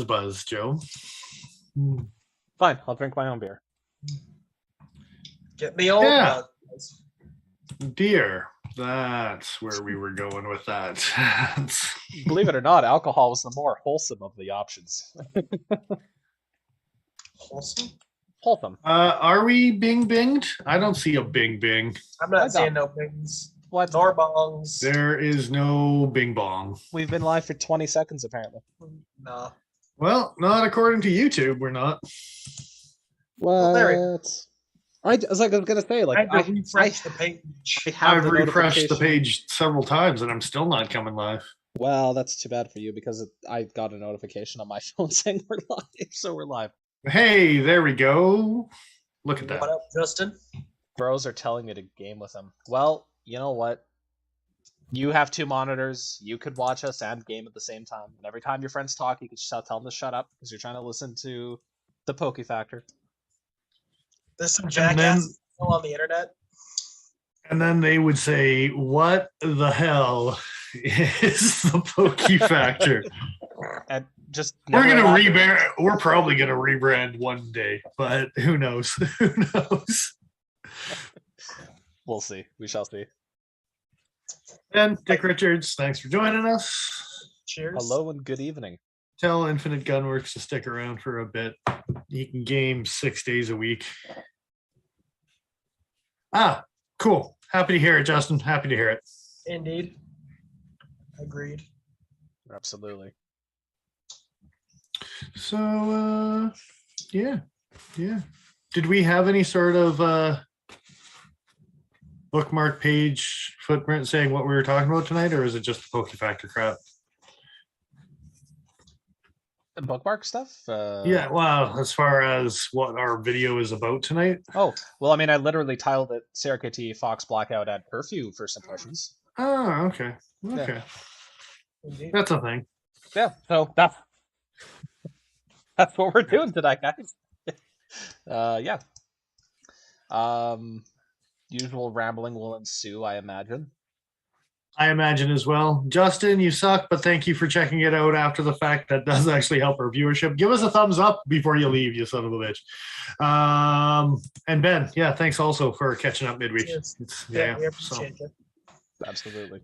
buzz, Joe. Fine, I'll drink my own beer. Get me old buzz. Beer. That's where we were going with that. Believe it or not, alcohol was the more wholesome of the options. Wholesome? Wholesome. Are we binged? I don't see a bing. I'm not seeing no bings. What? Nor bongs. There is no bing bong. We've been live for 20 seconds, apparently. No. Well, not according to YouTube, we're not. What? I was gonna say, like, I refreshed the page. I've refreshed the page several times and I'm still not coming live. Well, that's too bad for you because I got a notification on my phone saying we're live, so we're live. Hey, there we go. Look at that. What up, Justin? Bros are telling me to game with them. Well, you know what? You have 2 monitors. You could watch us and game at the same time. And every time your friends talk, you could just tell them to shut up because you're trying to listen to the Pokey Factor. There's some jackass still on the internet. And then they would say, what the hell is the Pokey Factor? And just We're probably gonna rebrand one day, but who knows? Who knows? We'll see. We shall see. And Dick Richards, thanks for joining us. Cheers. Hello and good evening. Tell Infinite Gunworks to stick around for a bit. You can game 6 days a week. Ah, cool. Happy to hear it, Justin. Happy to hear it. Indeed. Agreed. Absolutely. So, yeah. Did we have any sort of bookmark page footprint saying what we were talking about tonight, or is it just the Pokey Factor crap? The bookmark stuff? Yeah, well, as far as what our video is about tonight. Oh, well, I mean, I literally titled it CRKT, Fawkes, Blackout, and Curfew First Impressions. Oh, okay. Yeah. That's a thing. Yeah, so that's what we're doing tonight, guys. Yeah. Usual rambling will ensue, I imagine. I imagine as well. Justin, you suck, but thank you for checking it out after the fact. That does actually help our viewership. Give us a thumbs up before you leave, you son of a bitch. And Ben, yeah, thanks also for catching up midweek. Yeah, we appreciate it. Absolutely.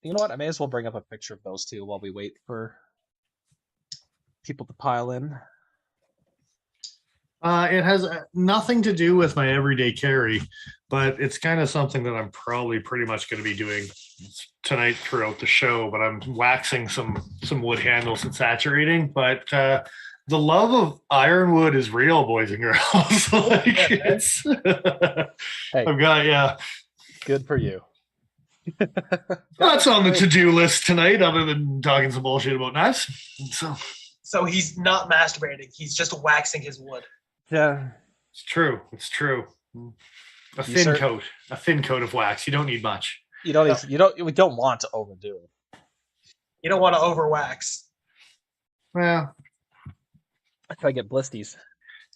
You know what? I may as well bring up a picture of those two while we wait for people to pile in. It has nothing to do with my everyday carry, but it's kind of something that I'm probably pretty much going to be doing tonight throughout the show. But I'm waxing some wood handles and saturating. But the love of ironwood is real, boys and girls. Hey, I've got good for you. That's on the to-do list tonight, other than talking some bullshit about knives. So he's not masturbating. He's just waxing his wood. Yeah, it's true. A thin coat of wax. You don't need much. We don't want to overdo it. You don't want to overwax. Well, I get blisties.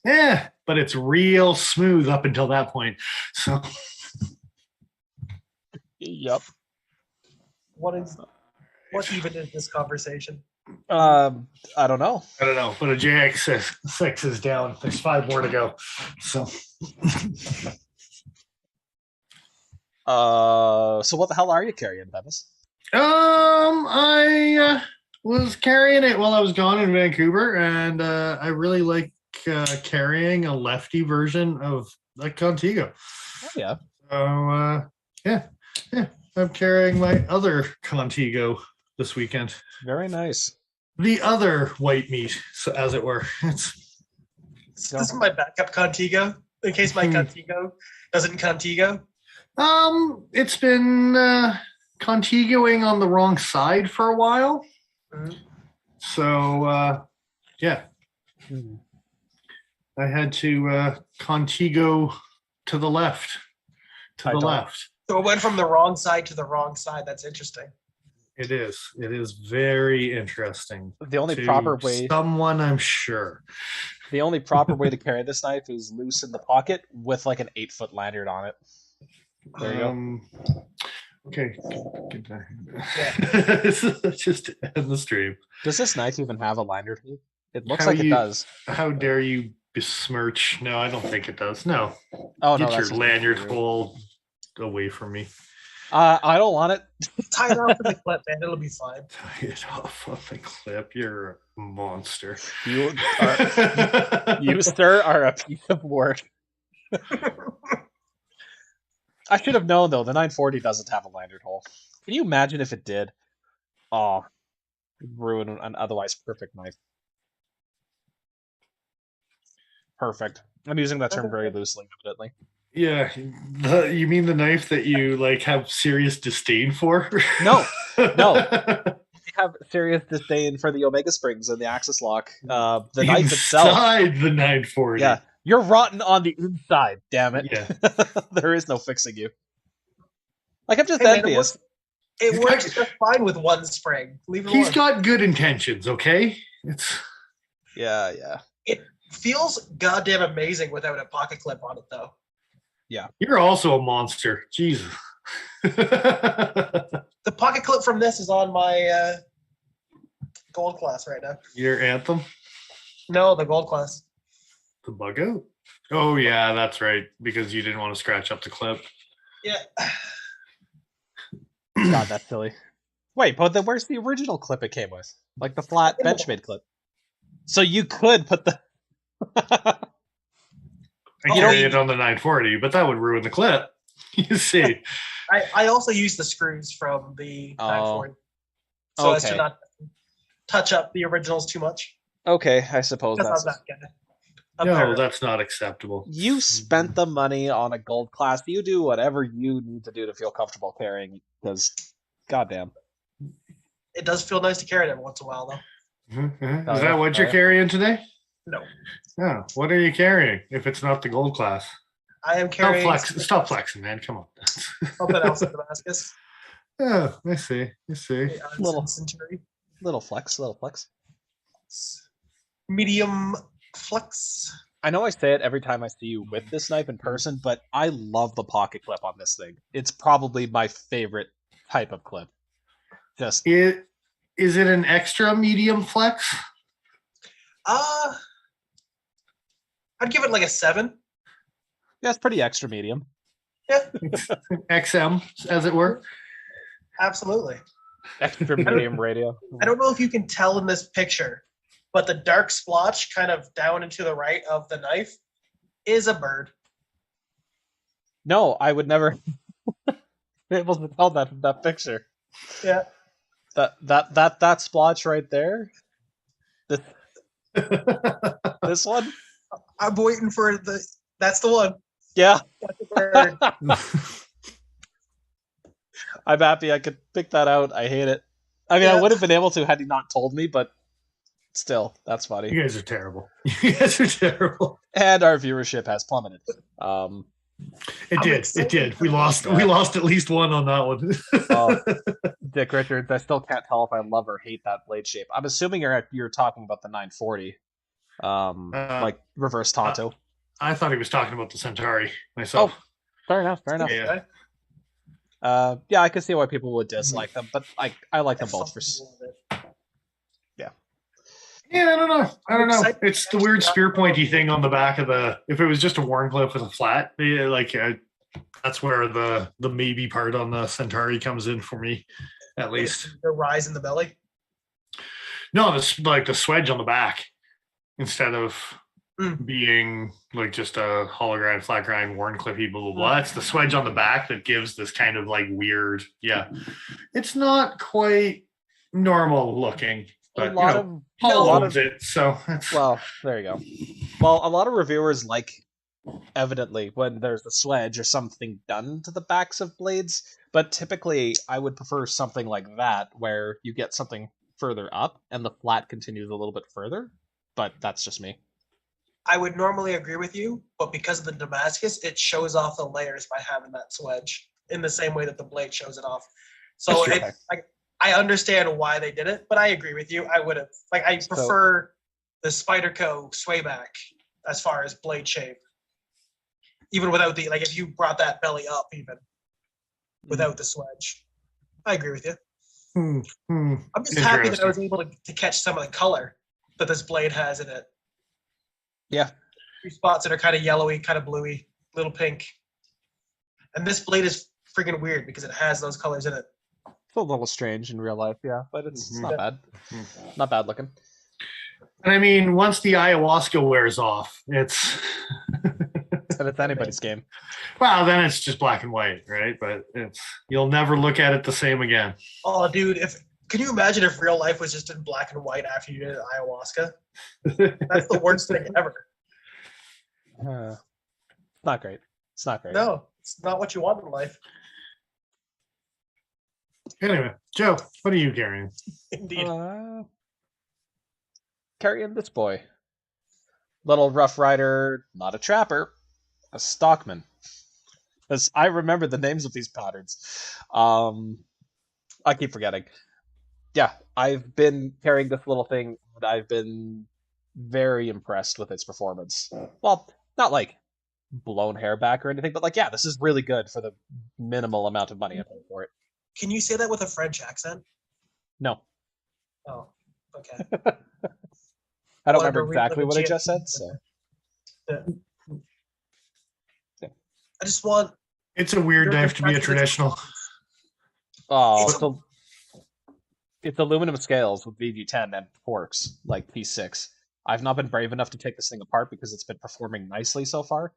Yeah, but it's real smooth up until that point. So. Yep. What even is this conversation? I don't know. But a JX6 is down. There's 5 more to go. So. So what the hell are you carrying, Bevis? I was carrying it while I was gone in Vancouver, and I really like carrying a lefty version of the Contigo. Oh yeah. So yeah. I'm carrying my other Contigo this weekend. Very nice. The other white meat, so as it were. This is my backup Contigo, in case my Contigo doesn't Contigo. It's been Contigoing on the wrong side for a while. Mm-hmm. So, yeah. Mm-hmm. I had to Contigo to the left. Left. So it went from the wrong side to the wrong side. That's interesting. It is. It is very interesting. The only proper way. Someone, I'm sure. The only proper way to carry this knife is loose in the pocket with like an 8-foot lanyard on it. There you go. Okay. Let's just end the stream. Does this knife even have a lanyard hole? It looks like it does. How dare you besmirch? No, I don't think it does. No. Oh, Get no, your that's lanyard hole away from me. I don't want it. Tie it off with the clip, man. It'll be fine. Tie it off of the clip. You're a monster. You, sir, are a piece of work. I should have known, though. The 940 doesn't have a lanyard hole. Can you imagine if it did? Oh, it'd ruin an otherwise perfect knife. Perfect. I'm using that term very loosely, evidently. Yeah, you mean the knife that you like have serious disdain for? No. I have serious disdain for the Omega Springs and the Axis lock. The knife itself. Inside the 940. Yeah, you're rotten on the inside. Damn it. Yeah. There is no fixing you. Like, I'm just envious. It works just fine with one spring. Leave it alone. He's got good intentions. Okay. Yeah. It feels goddamn amazing without a pocket clip on it, though. Yeah. You're also a monster. Jesus. The pocket clip from this is on my gold class right now. Your Anthem? No, the gold class. The bug out? Oh, yeah, that's right. Because you didn't want to scratch up the clip. Yeah. God, that's silly. Wait, but then where's the original clip it came with? Like the flat Benchmade clip. So you could put the... I carry it on the 940, but that would ruin the clip. You see. I also use the screws from the 940. So as to not touch up the originals too much. Okay, I suppose that's... No, that's not acceptable. You spent the money on a gold class. You do whatever you need to do to feel comfortable carrying, because, goddamn. It does feel nice to carry it every once in a while, though. Mm-hmm. Is that what you're carrying today? No. No. What are you carrying if it's not the gold class? I am carrying... Stop flexing, man. Come on. Something else in Damascus. Yeah, I see. Little flex. Medium flex. I know I say it every time I see you with this knife in person, but I love the pocket clip on this thing. It's probably my favorite type of clip. Is it an extra medium flex? I'd give it like a 7. Yeah, it's pretty extra medium. Yeah. XM, as it were. Absolutely. Extra medium radio. I don't know if you can tell in this picture, but the dark splotch kind of down and to the right of the knife is a bird. No, I would never be able to tell that from that picture. Yeah. That splotch right there. This one? I'm waiting for that's the one. Yeah. That's the bird. I'm happy I could pick that out. I hate it. I mean, I would have been able to had he not told me, but still, that's funny. You guys are terrible. You guys are terrible. And our viewership has plummeted. It did. We lost at least one on that one. Dick Richards, I still can't tell if I love or hate that blade shape. I'm assuming you're talking about the 940. Like reverse Tonto. I thought he was talking about the Centauri myself. Oh, fair enough. Yeah, I can see why people would dislike them, but I like them both for. Yeah. Yeah, I don't know. It's the weird spear pointy thing on the back of the. If it was just a Warncliffe with a flat, that's where the maybe part on the Centauri comes in for me, at least. The rise in the belly. No, it's like the swedge on the back instead of being like just a hollow grind, flat grind, Warncliffe, blah blah blah. It's the swedge on the back that gives this kind of like weird. Yeah, it's not quite normal looking. But, Paul owns it, so well, there you go. Well, a lot of reviewers like, evidently, when there's a swedge or something done to the backs of blades, but typically I would prefer something like that, where you get something further up and the flat continues a little bit further, but that's just me. I would normally agree with you, but because of the Damascus, it shows off the layers by having that swedge in the same way that the blade shows it off. So I understand why they did it, but I agree with you. I would have I prefer the Spyderco swayback as far as blade shape, even without the if you brought that belly up even. without the swedge. I agree with you. I'm just happy that I was able to catch some of the color that this blade has in it. Yeah. 3 spots that are kind of yellowy, kind of bluey, little pink. And this blade is freaking weird because it has those colors in it. It's a little strange in real life, yeah, but it's not bad. Not bad looking. And I mean, once the ayahuasca wears off, it's and it's anybody's game. Well, then it's just black and white, right? But you'll never look at it the same again. Oh, dude, can you imagine if real life was just in black and white after you did ayahuasca? That's the worst thing ever. Not great. It's not great. No, it's not what you want in life. Anyway, Joe, what are you carrying? Indeed. Carrying this boy. Little Rough Rider, not a trapper, a stockman. As I remember the names of these patterns. I keep forgetting. Yeah, I've been carrying this little thing, and I've been very impressed with its performance. Well, not like blown hair back or anything, but like, yeah, this is really good for the minimal amount of money I paid for it. Can you say that with a French accent? No. Oh, okay. I don't remember exactly what I just said, so. Yeah. I just want... It's a weird knife to be a traditional. Oh, it's aluminum scales with VG10 and forks, like P6. I've not been brave enough to take this thing apart because it's been performing nicely so far.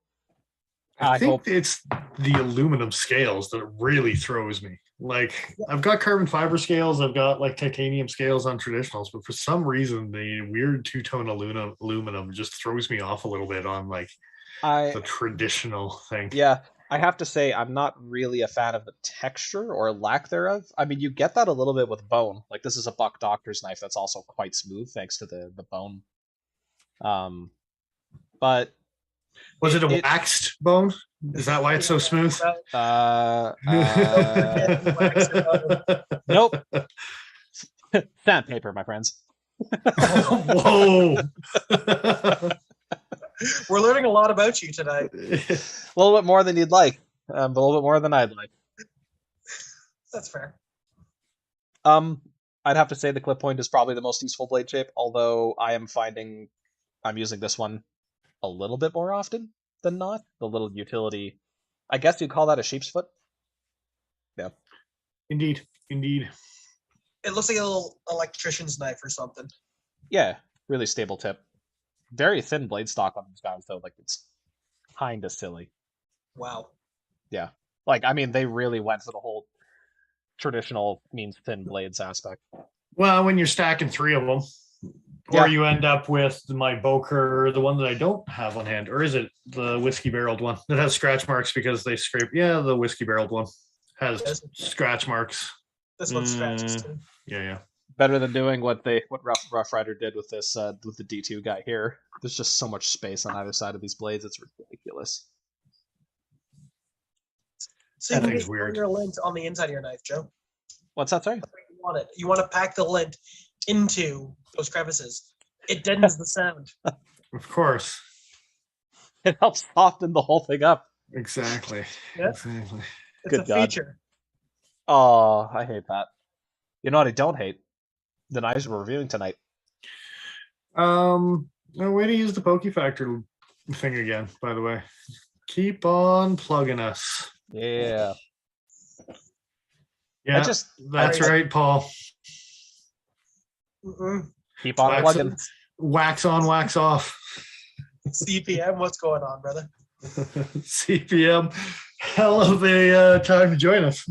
I think it's the aluminum scales that really throws me. Like, I've got carbon fiber scales, I've got like titanium scales on traditionals, but for some reason the weird two-tone aluminum just throws me off a little bit on like the traditional thing. Yeah, I have to say I'm not really a fan of the texture or lack thereof. I mean, you get that a little bit with bone. Like, this is a Buck Doctor's knife that's also quite smooth thanks to the bone. But was it a waxed bone? Is that why it's so smooth? Nope. Sandpaper, my friends. Whoa. We're learning a lot about you tonight. A little bit more than you'd like, but a little bit more than I'd like. That's fair. I'd have to say the clip point is probably the most useful blade shape, although I am finding I'm using this one a little bit more often than not. The little utility, I guess you'd call that a sheep's foot. Yeah. Indeed. It looks like a little electrician's knife or something. Yeah, really stable tip. Very thin blade stock on these guys, though. Like, it's kind of silly. Wow. Yeah. Like, I mean, they really went for the whole traditional means thin blades aspect. Well, when you're stacking 3 of them, or you end up with my Boker, the one that I don't have on hand, or is it the whiskey barreled one that has scratch marks because they scrape? Yeah, the whiskey barreled one has scratch marks. This one scratches too. Yeah. Better than doing what Rough Rider did with this with the D2 guy here. There's just so much space on either side of these blades, it's ridiculous. So you can get your lint on the inside of your knife, Joe. What's that, sorry? You want it. You want to pack the lint into those crevices. It deadens the sound. Of course. It helps soften the whole thing up. Exactly. Yeah. Exactly. It's a feature. Oh, I hate that. You know what I don't hate? The knives we're reviewing tonight. No way to use the Pokey Factor thing again, by the way. Keep on plugging us. Yeah. Yeah, that's right, Paul. Keep on plugging. Wax on, wax off. CPM, what's going on, brother? CPM, hell of a time to join us.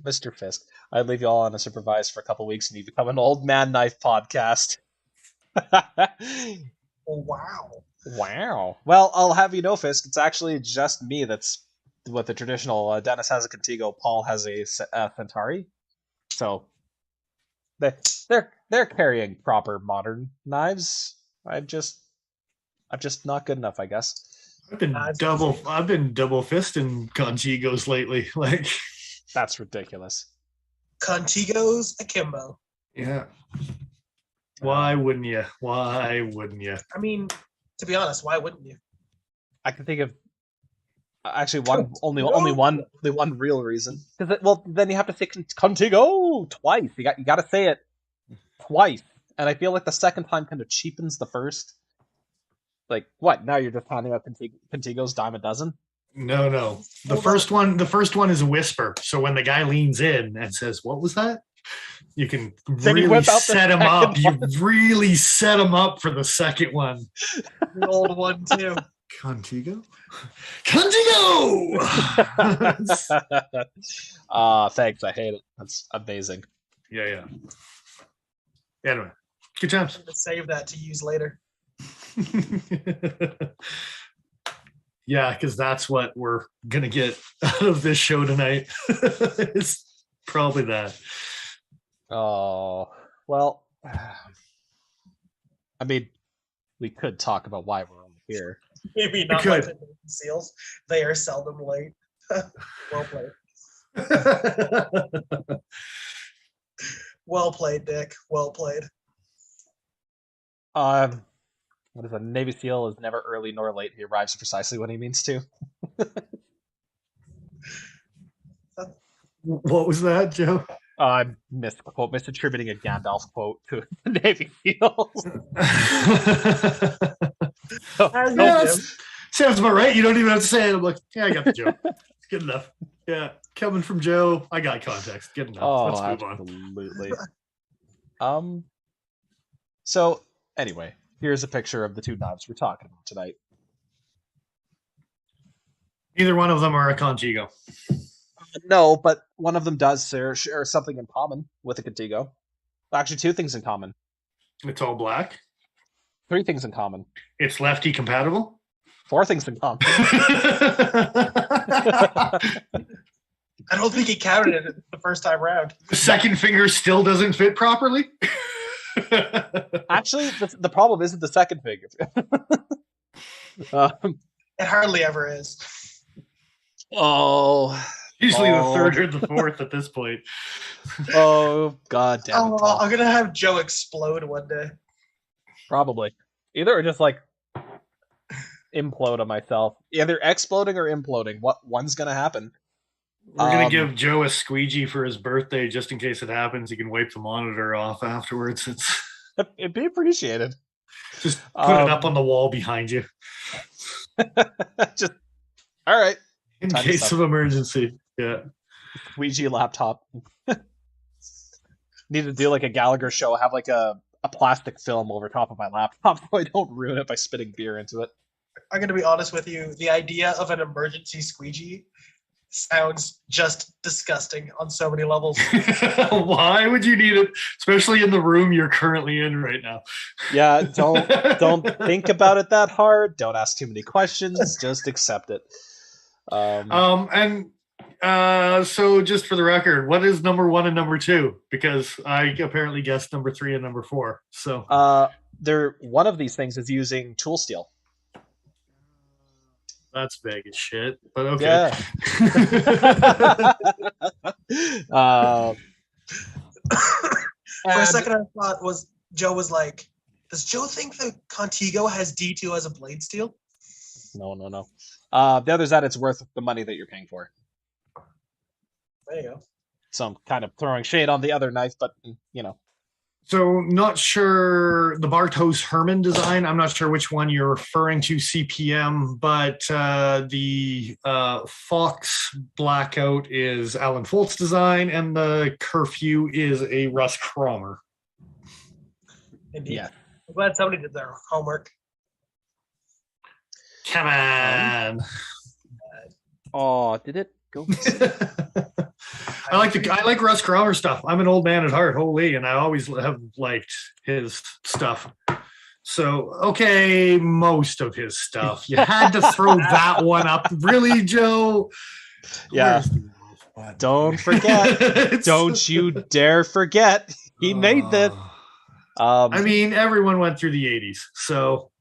Mr. Fisk, I'd leave you all unsupervised for a couple weeks and you become an old man knife podcast. Wow. Well, I'll have you know, Fisk, it's actually just me that's with the traditional. Dennis has a Contigo, Paul has a Centauri. So they're carrying proper modern knives. I'm just not good enough, I guess. I've been double fisting Contigos lately. Like, that's ridiculous. Contigos akimbo. Yeah. Why wouldn't you? Why wouldn't you? I mean, to be honest, why wouldn't you? I can think of Actually, only one real reason. Well, then you have to say Contigo twice. You got to say it twice, and I feel like the second time kind of cheapens the first. Like what? Now you're just handing out Contigo's dime a dozen. No. The first one is a whisper. So when the guy leans in and says, "What was that?" You can really set him up. You really set him up for the second one. The old one too. Contigo. Thanks. I hate it. That's amazing. Yeah. Anyway, good times. I'm gonna save that to use later. Yeah, because that's what we're gonna get out of this show tonight. It's probably that. Oh, well, I mean, we could talk about why we're only here. Maybe not like the Navy SEALs. They are seldom late. Well played. Well played, Dick. Well played. What is a Navy SEAL is never early nor late. He arrives precisely when he means to. What was that, Joe? I'm misattributing a Gandalf quote to the Navy SEALs. Sounds about right. You don't even have to say it. I'm like, yeah, I got the joke. It's good enough. Yeah, coming from Joe, I got context. Good enough. Oh, let's move absolutely. On. So anyway, here's a picture of the two knives we're talking about tonight. Neither one of them are a Contigo. No, but one of them does share something in common with a Contigo. Actually, two things in common. It's all black. 3 things in common. It's lefty compatible. 4 things in common. I don't think he counted it the first time round. The second finger still doesn't fit properly. Actually, the problem isn't the second finger. It hardly ever is. Usually the third or the fourth at this point. Oh, god damn it. I'm gonna have Joe explode one day. Probably. Either or just like implode on myself. Either exploding or imploding. One's gonna happen. We're gonna give Joe a squeegee for his birthday just in case it happens. He can wipe the monitor off afterwards. It'd be appreciated. Just put it up on the wall behind you. Just all right. In case of emergency. Yeah. Squeegee laptop. Need to do like a Gallagher show, have like a plastic film over top of my laptop so I don't ruin it by spitting beer into it. I'm going to be honest with you. The idea of an emergency squeegee sounds just disgusting on so many levels. Why would you need it, especially in the room you're currently in right now? Yeah, don't think about it that hard. Don't ask too many questions. Just accept it. So just for the record, what is number 1 and number 2? Because I apparently guessed number 3 and number 4. So one of these things is using tool steel. That's vague as shit, but okay. Yeah. For a second, I thought Joe was like, does Joe think the Contigo has D2 as a blade steel? No. The other's that it's worth the money that you're paying for. There you go. So I'm kind of throwing shade on the other knife, but you know. So not sure the Bartos Herman design. I'm not sure which one you're referring to, CPM, but the Fawkes Blackout is Alan Folt's design, and the Curfew is a Russ Cromer. Indeed. Yeah. I'm glad somebody did their homework. Come on. Oh, did it go? I like Russ Cromer stuff. I'm an old man at heart, holy, and I always have liked his stuff. So, okay, most of his stuff. You had to throw that one up. Really, Joe? Yeah. Don't forget. Don't you dare forget. He made this. I mean, everyone went through the 80s, so.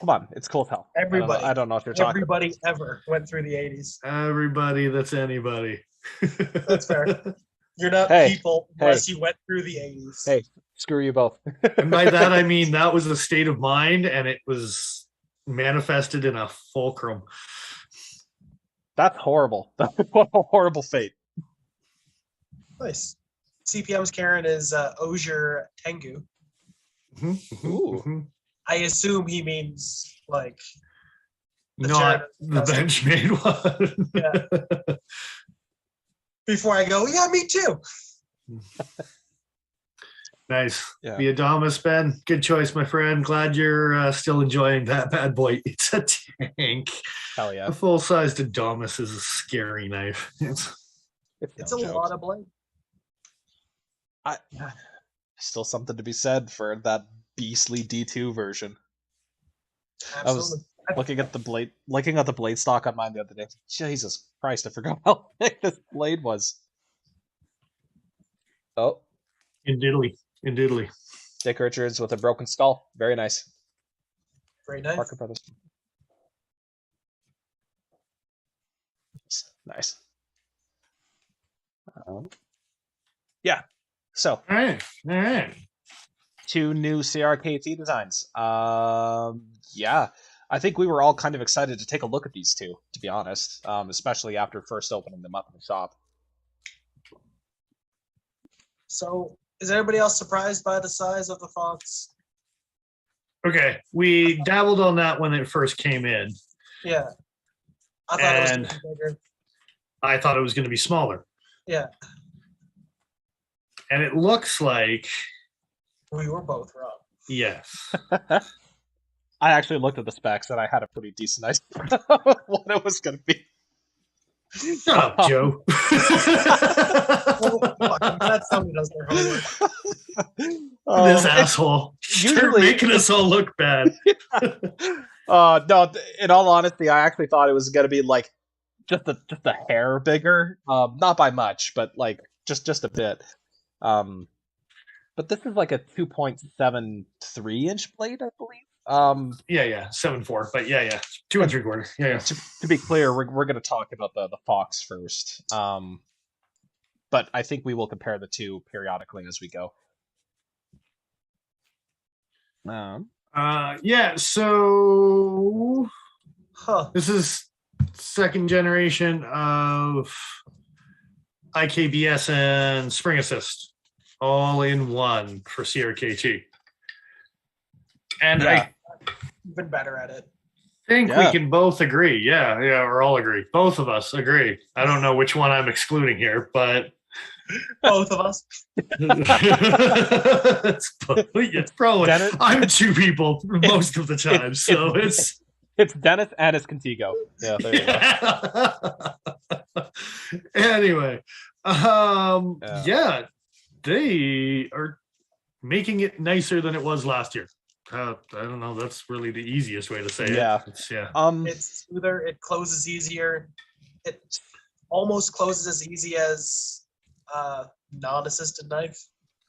Come on, it's cool as hell. Everybody. I don't know if you're talking. Everybody ever went through the 80s. Everybody that's anybody. That's fair. You're not people unless you went through the 80s. Hey, screw you both. And by that, I mean that was a state of mind, and it was manifested in a fulcrum. That's horrible. What a horrible fate. Nice. CPM's Karen is Osier Tengu. Ooh. I assume he means like Not the Benchmade one. Yeah. Before I go, yeah, me too. Nice. Yeah. The Adamas, Ben. Good choice, my friend. Glad you're still enjoying that bad boy. It's a tank. Hell yeah. A full-sized Adamas is a scary knife. It's a lot of blade. Still something to be said for that beastly D2 version. Absolutely. I was looking at the blade stock on mine the other day. Jesus Christ, I forgot how thick this blade was. Oh. In diddly. Dick Richards with a broken skull. Very nice. Very nice. Parker Brothers. Nice. Yeah. So. All right. 2 new CRKT designs. Yeah. I think we were all kind of excited to take a look at these 2, to be honest, especially after first opening them up in the shop. So, is everybody else surprised by the size of the Fawkes? Okay, we dabbled on that when it first came in. Yeah. I thought it was going to be bigger. I thought it was going to be smaller. Yeah. And it looks like... We were both wrong. Yes. I actually looked at the specs and I had a pretty decent idea of what it was going to be. Shut up, Joe. That's somebody does their homework. This asshole. You're making us all look bad. No, in all honesty, I actually thought it was going to be like just a hair bigger. Not by much, but like just a bit. But this is like a 2.73 inch blade, I believe. Yeah, 7.4, but yeah, 2 3/4. Yeah. To be clear, we're going to talk about the Fawkes first. But I think we will compare the 2 periodically as we go. Yeah. So this is 2nd generation of IKBS and Spring Assist, all in one for CRKT. And yeah. You've been better at it. I think we can both agree. Yeah, or all agree. Both of us agree. I don't know which one I'm excluding here, but both of us. it's probably Dennis, I'm 2 people most of the time, so it's Dennis and it's Contigo. Yeah, there you go. Anyway, yeah, they are making it nicer than it was last year. I don't know. That's really the easiest way to say it. It's smoother. It closes easier. It almost closes as easy as non-assisted knife.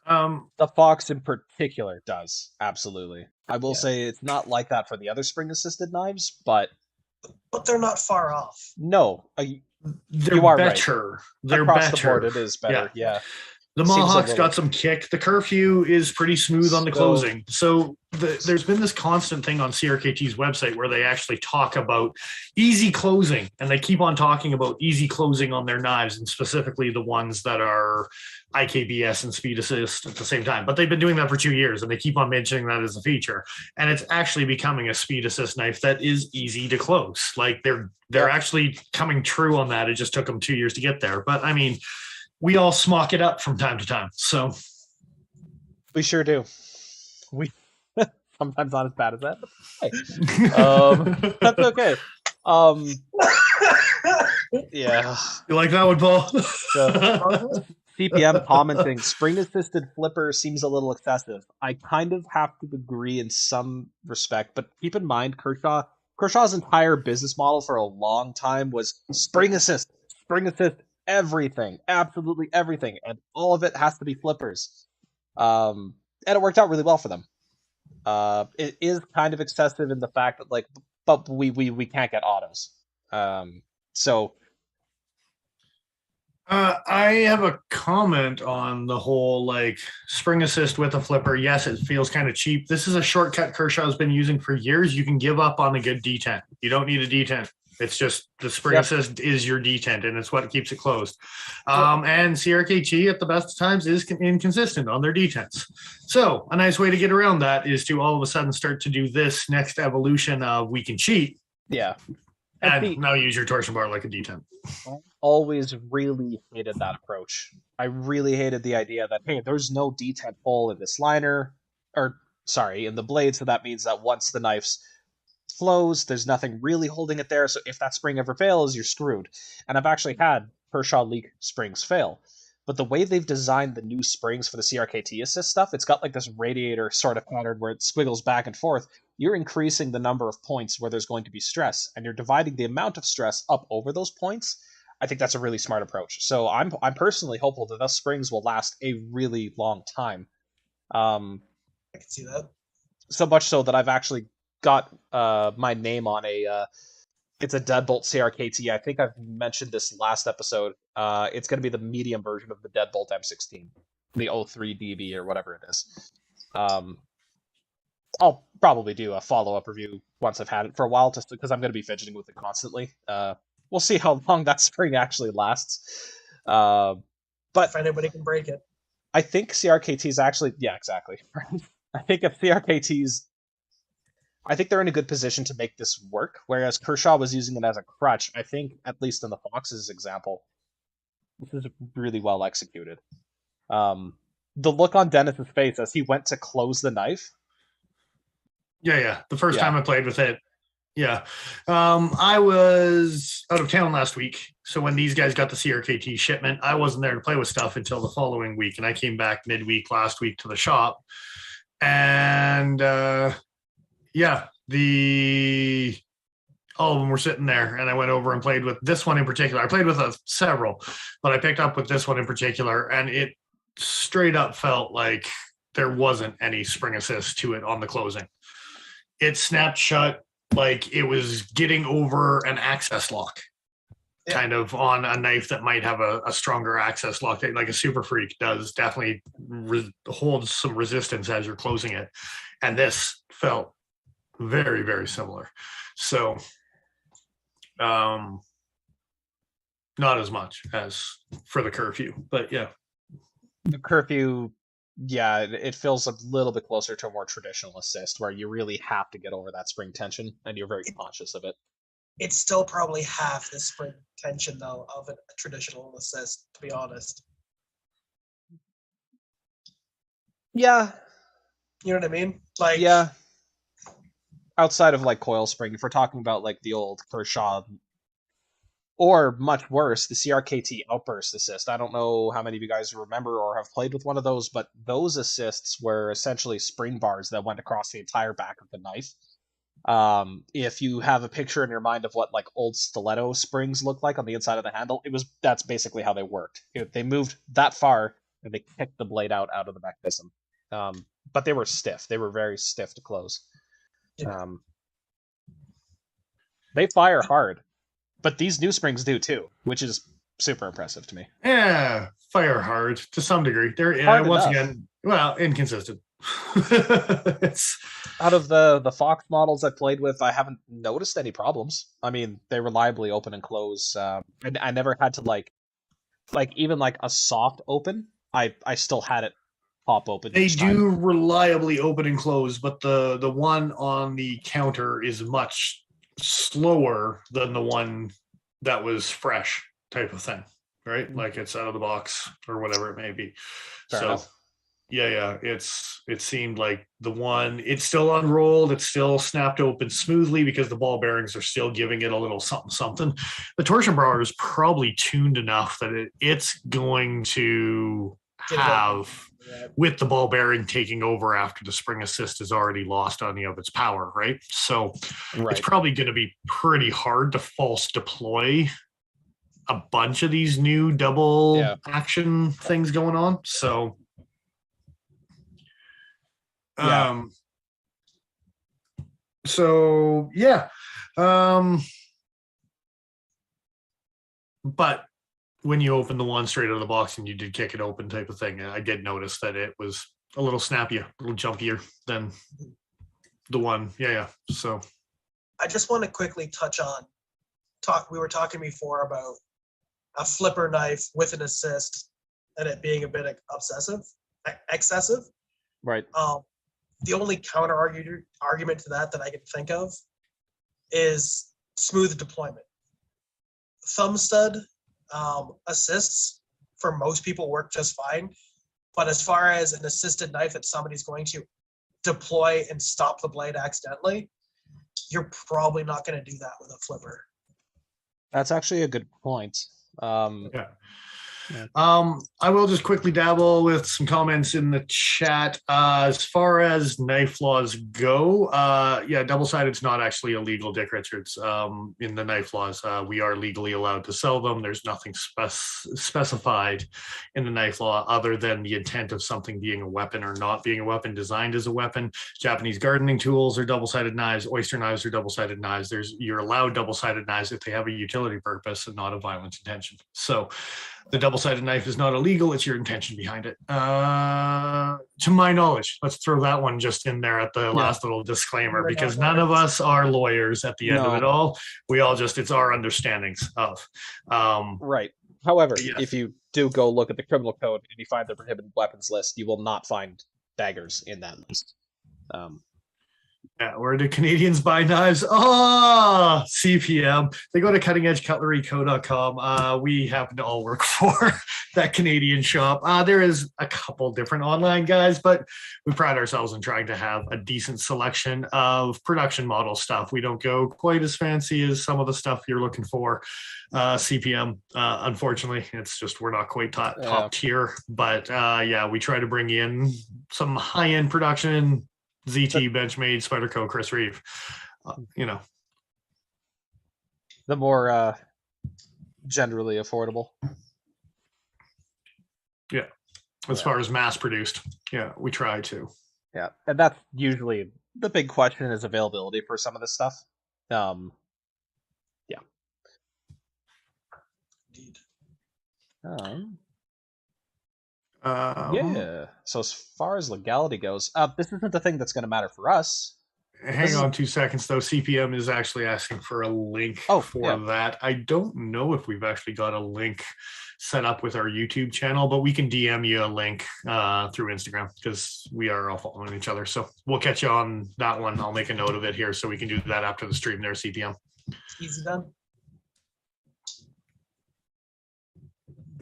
The Fawkes in particular does, absolutely. I will say it's not like that for the other spring-assisted knives, but they're not far off. No, they're you are better. Right. They're across better. the board. It is better. Yeah. The Mohawk's got some kick. The Curfew is pretty smooth on the closing. So there's been this constant thing on CRKT's website where they actually talk about easy closing, and they keep on talking about easy closing on their knives, and specifically the ones that are IKBS and Speed Assist at the same time. But they've been doing that for 2 years, and they keep on mentioning that as a feature. And it's actually becoming a Speed Assist knife that is easy to close. Like they're actually coming true on that. It just took them 2 years to get there. But I mean, we all smock it up from time to time. So we sure do. We sometimes not as bad as that. But hey. That's okay. Yeah. You like that one, Paul? CPM commenting, spring assisted flipper seems a little excessive. I kind of have to agree in some respect, but keep in mind Kershaw's entire business model for a long time was spring assist, everything, absolutely everything, and all of it has to be flippers. And it worked out really well for them. It is kind of excessive in the fact that but we can't get autos. So I have a comment on the whole spring assist with a flipper. Yes, it feels kind of cheap. This is a shortcut Kershaw's been using for years. You can give up on a good D10. You don't need a D10. It's just the spring assist is your detent, and it's what keeps it closed. And CRKT at the best of times is inconsistent on their detents. So a nice way to get around that is to all of a sudden start to do this next evolution of we can cheat. Yeah. And now use your torsion bar like a detent. I always really hated that approach. I really hated the idea that, hey, there's no detent hole in this liner, or sorry, in the blade, so that means that once the knife's closed, there's nothing really holding it there, so if that spring ever fails, you're screwed. And I've actually had Kershaw leak springs fail. But the way they've designed the new springs for the CRKT assist stuff, it's got like this radiator sort of pattern where it squiggles back and forth. You're increasing the number of points where there's going to be stress, and you're dividing the amount of stress up over those points. I think that's a really smart approach. So I'm personally hopeful that those springs will last a really long time. I can see that. So much so that I've actually got my name on it's a Deadbolt CRKT. I think I've mentioned this last episode. It's going to be the medium version of the Deadbolt M16, the 03 DB or whatever it is. I'll probably do a follow-up review once I've had it for a while, just because I'm going to be fidgeting with it constantly. We'll see how long that spring actually lasts. But if anybody can break it. I think CRKT's actually, yeah, exactly. I think if CRKT's, I think they're in a good position to make this work, whereas Kershaw was using it as a crutch. I think, at least in the Fawkes' example, this is really well executed. The look on Dennis's face as he went to close the knife. Yeah. The first time I played with it. Yeah. I was out of town last week. So when these guys got the CRKT shipment, I wasn't there to play with stuff until the following week. And I came back midweek last week to the shop. And all of them were sitting there, and I went over and played with this one in particular. I played with several, but I picked up with this one in particular, and it straight up felt like there wasn't any spring assist to it on the closing. It snapped shut like it was getting over an access lock, kind of on a knife that might have a stronger access lock, like a Super Freak does. Definitely holds some resistance as you're closing it, and this felt very, very similar. So not as much as for the Curfew, but yeah. The Curfew, yeah, it feels a little bit closer to a more traditional assist where you really have to get over that spring tension and you're very conscious of it. It's still probably half the spring tension, though, of a traditional assist, to be honest. Yeah. You know what I mean? Like, yeah. Outside of like coil spring, if we're talking about like the old Kershaw, or much worse, the CRKT outburst assist. I don't know how many of you guys remember or have played with one of those, but those assists were essentially spring bars that went across the entire back of the knife. If you have a picture in your mind of what like old stiletto springs look like on the inside of the handle, that's basically how they worked. They moved that far and they kicked the blade out of the mechanism. But they were stiff. They were very stiff to close. They fire hard, but these new springs do too, which is super impressive to me. Yeah, fire hard to some degree. They're once again, well, inconsistent. It's out of the Fawkes models I played with, I haven't noticed any problems. I mean, they reliably open and close. And I never had to like even like a soft open. I still had it pop open. They do reliably open and close, but the one on the counter is much slower than the one that was fresh type of thing, right? Like it's out of the box or whatever it may be. Fair enough. Yeah. It seemed like the one, it's still unrolled, it's still snapped open smoothly because the ball bearings are still giving it a little something. The torsion bar is probably tuned enough that it's going to have, with the ball bearing taking over after the spring assist is already lost any of its power, right? So it's probably going to be pretty hard to false deploy a bunch of these new double action things going on. So but when you open the one straight out of the box and you did kick it open type of thing, I did notice that it was a little snappier, a little jumpier than the one. So I just want to quickly touch on were talking before about a flipper knife with an assist and it being a bit excessive. Right. The only counter argument to that I can think of is smooth deployment. Thumb stud assists for most people work just fine, but as far as an assisted knife that somebody's going to deploy and stop the blade accidentally, you're probably not going to do that with a flipper. That's actually a good point. Yeah. I will just quickly dabble with some comments in the chat. As far as knife laws go, double-sided is not actually illegal, Dick Richards. In the knife laws, we are legally allowed to sell them. There's nothing specified in the knife law other than the intent of something being a weapon or not being a weapon, designed as a weapon. Japanese gardening tools are double-sided knives. Oyster knives are double-sided knives. You're allowed double-sided knives if they have a utility purpose and not a violent intention. So the double-sided knife is not illegal. It's your intention behind it. To my knowledge, let's throw that one just in there at the last little disclaimer, because none of us are lawyers at the end of it all. We all it's our understandings of. Right. However, if you do go look at the criminal code and you find the prohibited weapons list, you will not find daggers in that list. Yeah, where do Canadians buy knives? Oh, CPM. They go to cuttingedgecutleryco.com. We happen to all work for that Canadian shop. There is a couple different online guys, but we pride ourselves in trying to have a decent selection of production model stuff. We don't go quite as fancy as some of the stuff you're looking for. CPM, unfortunately, it's just we're not quite top tier. But we try to bring in some high-end production. ZT, Benchmade, Spyderco, Chris Reeve. The more generally affordable. Yeah. As far as mass produced. Yeah, we try to. Yeah. And that's usually the big question is availability for some of this stuff. Yeah. Indeed. Yeah. So as far as legality goes, this isn't the thing that's going to matter for us. Hang on 2 seconds, though. CPM is actually asking for a link for that. I don't know if we've actually got a link set up with our YouTube channel, but we can DM you a link through Instagram because we are all following each other. So we'll catch you on that one. I'll make a note of it here so we can do that after the stream there, CPM. Easy done.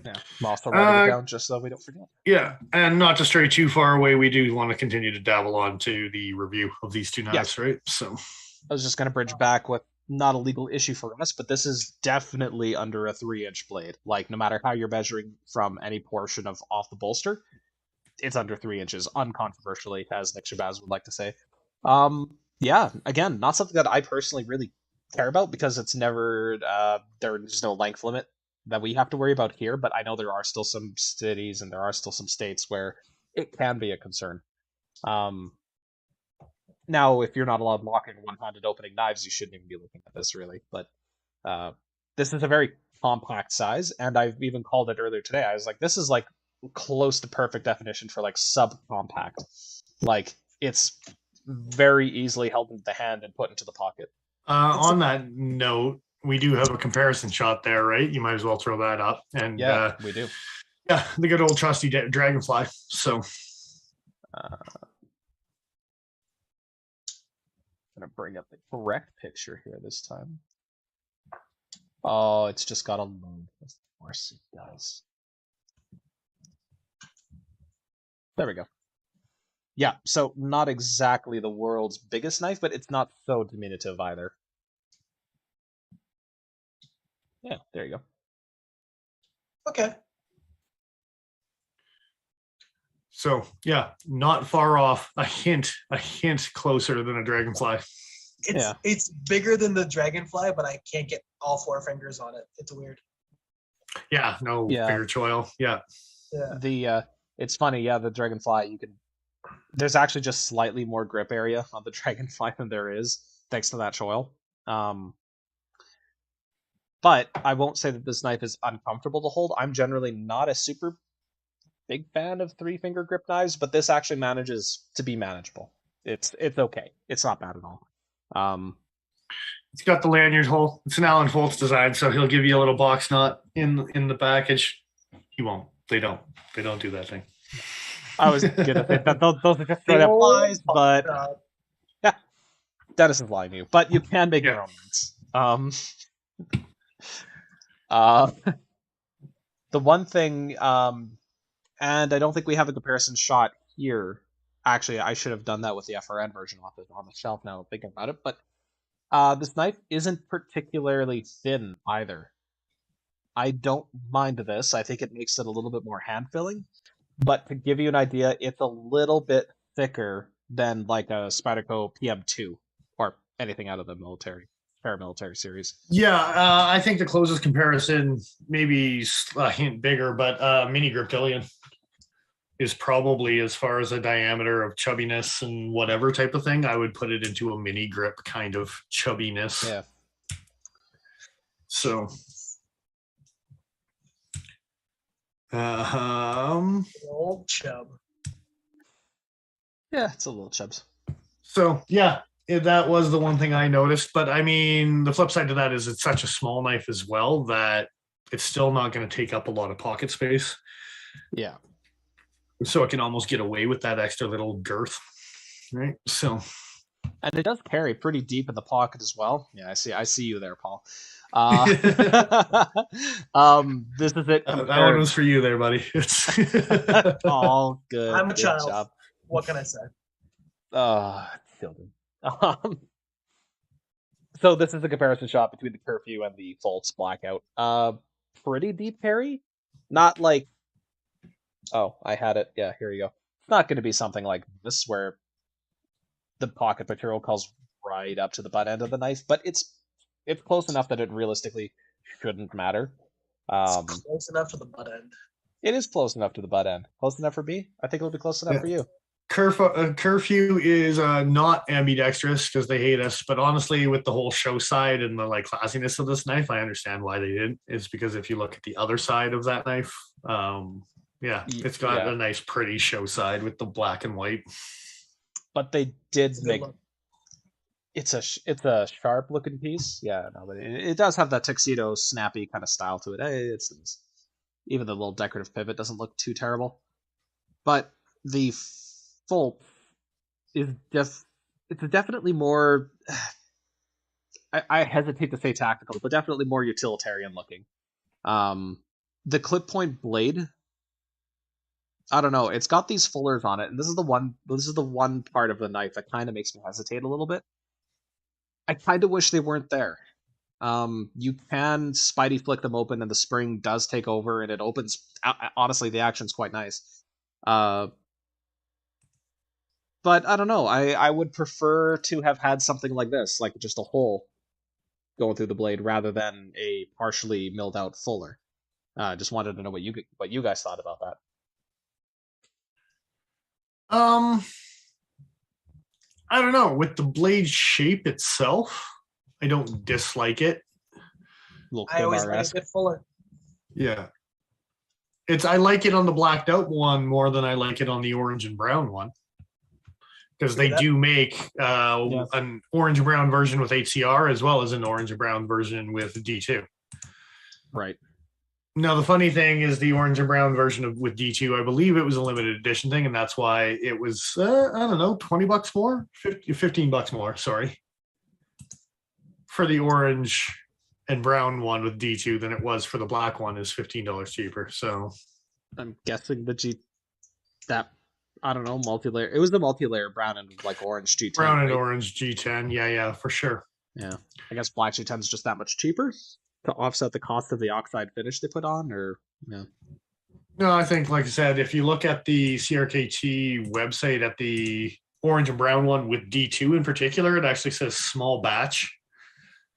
Yeah, I'm also writing it down just so we don't forget. Yeah, and not to stray too far away, we do want to continue to dabble on to the review of these two knives, right? So I was just going to bridge back with not a legal issue for us, but this is definitely under a 3-inch blade. Like, no matter how you're measuring from any portion of off the bolster, it's under 3 inches, uncontroversially, as Nick Shabazz would like to say. Again, not something that I personally really care about because it's never, there's no length limit that we have to worry about here, but I know there are still some cities and there are still some states where it can be a concern. Now, if you're not allowed locking one-handed opening knives, you shouldn't even be looking at this, really. But this is a very compact size, and I've even called it earlier today. I was like, this is like close to perfect definition for like subcompact. Like, it's very easily held into the hand and put into the pocket. On that note, we do have a comparison shot there, right? You might as well throw that up. And we do. Yeah, the good old trusty Dragonfly. So I'm gonna bring up the correct picture here this time. Oh, it's just got a load. Of course it does. There we go. Yeah, so not exactly the world's biggest knife, but it's not so diminutive either. Yeah, there you go. Okay. So yeah, not far off. A hint closer than a Dragonfly. It's bigger than the Dragonfly, but I can't get all 4 fingers on it. It's weird. Yeah, no finger choil. Yeah. It's funny. Yeah, the Dragonfly, there's actually just slightly more grip area on the Dragonfly than there is, thanks to that choil. But I won't say that this knife is uncomfortable to hold. I'm generally not a super big fan of 3-finger grip knives, but this actually manages to be manageable. It's okay. It's not bad at all. It's got the lanyard hole. It's an Alan Foltz design, so he'll give you a little box knot in the package. He won't. They don't. They don't do that thing. I was gonna say that those are just straight up lies, but yeah, Dennis is lying to you. But you can make your own ones. The one thing, and I don't think we have a comparison shot here. Actually, I should have done that with the FRN version on the shelf now, thinking about it. But this knife isn't particularly thin either. I don't mind this. I think it makes it a little bit more hand-filling. But to give you an idea, it's a little bit thicker than like a Spyderco PM2 or anything out of the paramilitary series. Yeah, I think the closest comparison, maybe a hint bigger, but mini Griptilian is probably, as far as a diameter of chubbiness and whatever type of thing, I would put it into a mini grip kind of chubbiness. Yeah. So, Old chub. Yeah, it's a little chubs. So yeah, that was the one thing I noticed. But I mean, the flip side to that is it's such a small knife as well that it's still not going to take up a lot of pocket space. Yeah. So it can almost get away with that extra little girth, right? So, and it does carry pretty deep in the pocket as well. Yeah, I see you there, Paul. This is it. That one was for you there, buddy. It's all good. I'm a good child. Job. What can I say? Children. So this is a comparison shot between the Curfew and the Foltz Blackout. Pretty deep carry. Not like. Oh, I had it. Yeah, here you go. It's not going to be something like this where the pocket material calls right up to the butt end of the knife, but it's close enough that it realistically shouldn't matter. It's close enough to the butt end. It is close enough to the butt end. Close enough for me? I think it'll be close enough for you. Curfew is not ambidextrous because they hate us, but honestly, with the whole show side and the like classiness of this knife, I understand why they didn't. It's because if you look at the other side of that knife, it's got a nice, pretty show side with the black and white. But they did make it's a sharp looking piece. Yeah, no, but it does have that tuxedo snappy kind of style to it. It's even the little decorative pivot doesn't look too terrible. But the Foltz is it's definitely more. I hesitate to say tactical, but definitely more utilitarian looking. The clip point blade, I don't know. It's got these fullers on it, and this is the one part of the knife that kind of makes me hesitate a little bit. I kind of wish they weren't there. You can Spidey flick them open, and the spring does take over, and it opens. Honestly, the action's quite nice. But I don't know. I would prefer to have had something like this, like just a hole going through the blade, rather than a partially milled out fuller. Just wanted to know what you guys thought about that. I don't know. With the blade shape itself, I don't dislike it. I always like it fuller. Yeah. I like it on the blacked out one more than I like it on the orange and brown one. Because they do make an orange and brown version with HCR as well as an orange and brown version with D2. Right. Now, the funny thing is the orange and brown version with D2, I believe it was a limited edition thing, and that's why it was, I don't know, $20 more? $15 more, sorry. For the orange and brown one with D2 than it was for the black one is $15 cheaper, so. I'm guessing I don't know, multi-layer. It was the multi-layer brown and like orange G10. Brown and orange G10, yeah, for sure. Yeah, I guess black G10 is just that much cheaper to offset the cost of the oxide finish they put on, or yeah. No, I think, like I said, if you look at the CRKT website at the orange and brown one with D2 in particular, it actually says small batch.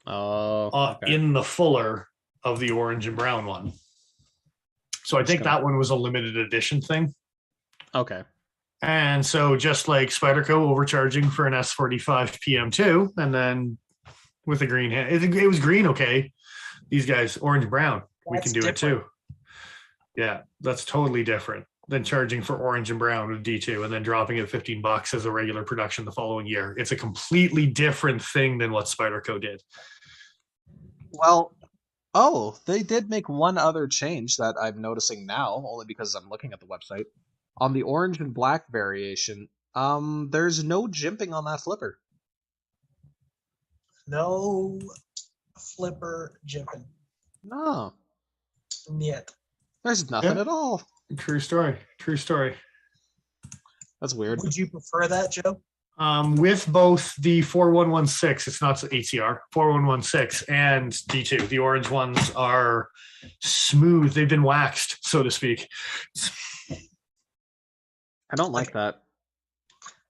In the fuller of the orange and brown one. So I think that one was a limited edition thing. Okay. And so just like Spyderco overcharging for an S45 PM2, and then with a green hand, it was green, okay. These guys, orange and brown, we can do it too. Yeah, that's totally different. than charging for orange and brown with D2 and then dropping it $15 as a regular production the following year. It's a completely different thing than what Spyderco did. Well, they did make one other change that I'm noticing now, only because I'm looking at the website. On the orange and black variation, there's no jimping on that flipper. No flipper jimping. No. Yet. There's nothing at all. True story. True story. That's weird. Would you prefer that, Joe? With both the 4116, it's not ACR, 4116 and D2. The orange ones are smooth. They've been waxed, so to speak. I don't like that.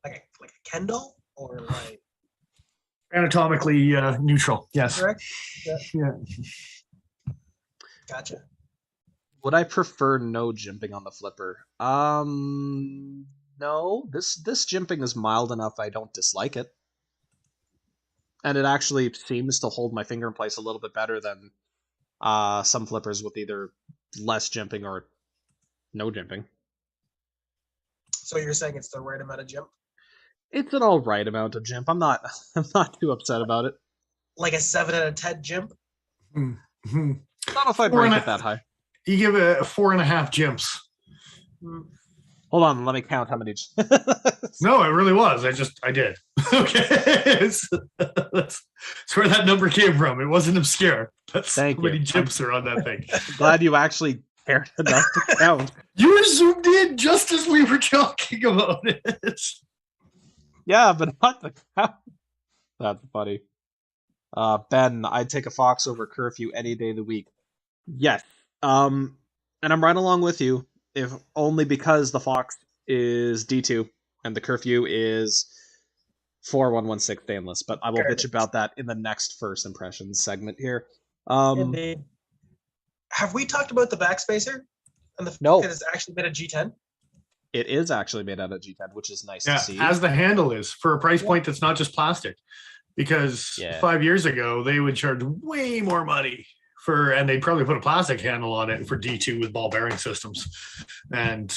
Like a Kendall or like Anatomically neutral. Yes. correct? Yeah. Gotcha. Would I prefer no jimping on the flipper? No. This jimping is mild enough I don't dislike it. And it actually seems to hold my finger in place a little bit better than some flippers with either less jimping or no jimping. So you're saying it's the right amount of jump? It's an all right amount of jimp. I'm not too upset about it. Like a 7 out of 10 jump? Mm-hmm. I don't know if I'd rank it that high. You give it 4.5 jimps. Hold on, let me count how many. No, it really was. I did. Okay. That's where that number came from. It wasn't obscure. That's Thank how many you. jimps are on that thing. Glad you actually cared enough to count. You were zoomed in just as we were talking about it. Yeah, but not the count. That's funny. Ben, I'd take a Fawkes over Curfew any day of the week. Yes. And I'm right along with you, if only because the Fawkes is D2 and the Curfew is 4116 stainless. But I will bitch about that in the next first impressions segment here. Indeed. Have we talked about the backspacer? And the No. fact that it's actually been a G10? It is actually made out of G10, which is nice to see. As the handle is for a price point that's not just plastic. Because 5 years ago, they would charge way more money and they'd probably put a plastic handle on it for D2 with ball bearing systems. And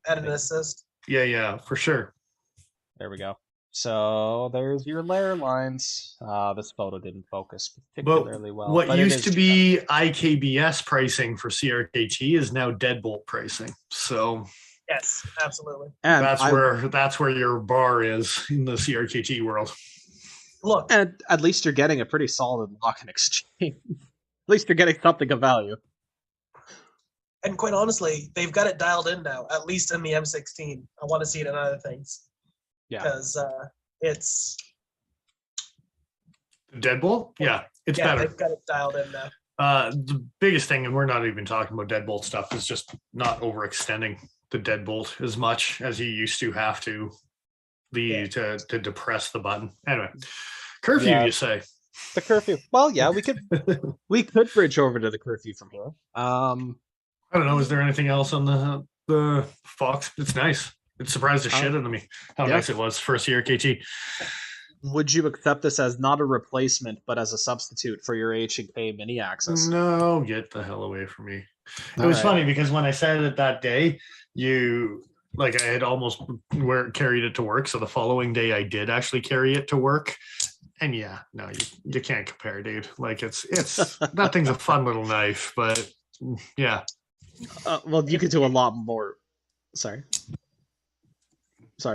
an assist. Yeah, for sure. There we go. So there's your layer lines. This photo didn't focus particularly well. What used to be IKBS pricing for CRKT is now deadbolt pricing. So yes, absolutely. And that's where your bar is in the CRKT world. Look, and at least you're getting a pretty solid lock and exchange. At least you're getting something of value. And quite honestly, they've got it dialed in now, at least in the M16. I want to see it in other things. Yeah. Because it's... Deadbolt? Yeah, it's better. They've got it dialed in now. The biggest thing, and we're not even talking about deadbolt stuff, is just not overextending the deadbolt as much as you used to have to to depress the button. Anyway, Curfew, you say? The Curfew. Well, yeah, we could bridge over to the Curfew from here. I don't know. Is there anything else on the Fawkes? It's nice. It surprised the shit out of me how nice it was for a CRKT. Would you accept this as not a replacement, but as a substitute for your H&K mini axis? No, get the hell away from me. It was funny because when I said it that day, I had almost carried it to work. So the following day I did actually carry it to work. And yeah, no, you can't compare, dude. Like it's that thing's a fun little knife, but yeah. Well, you could do a lot more. Sorry,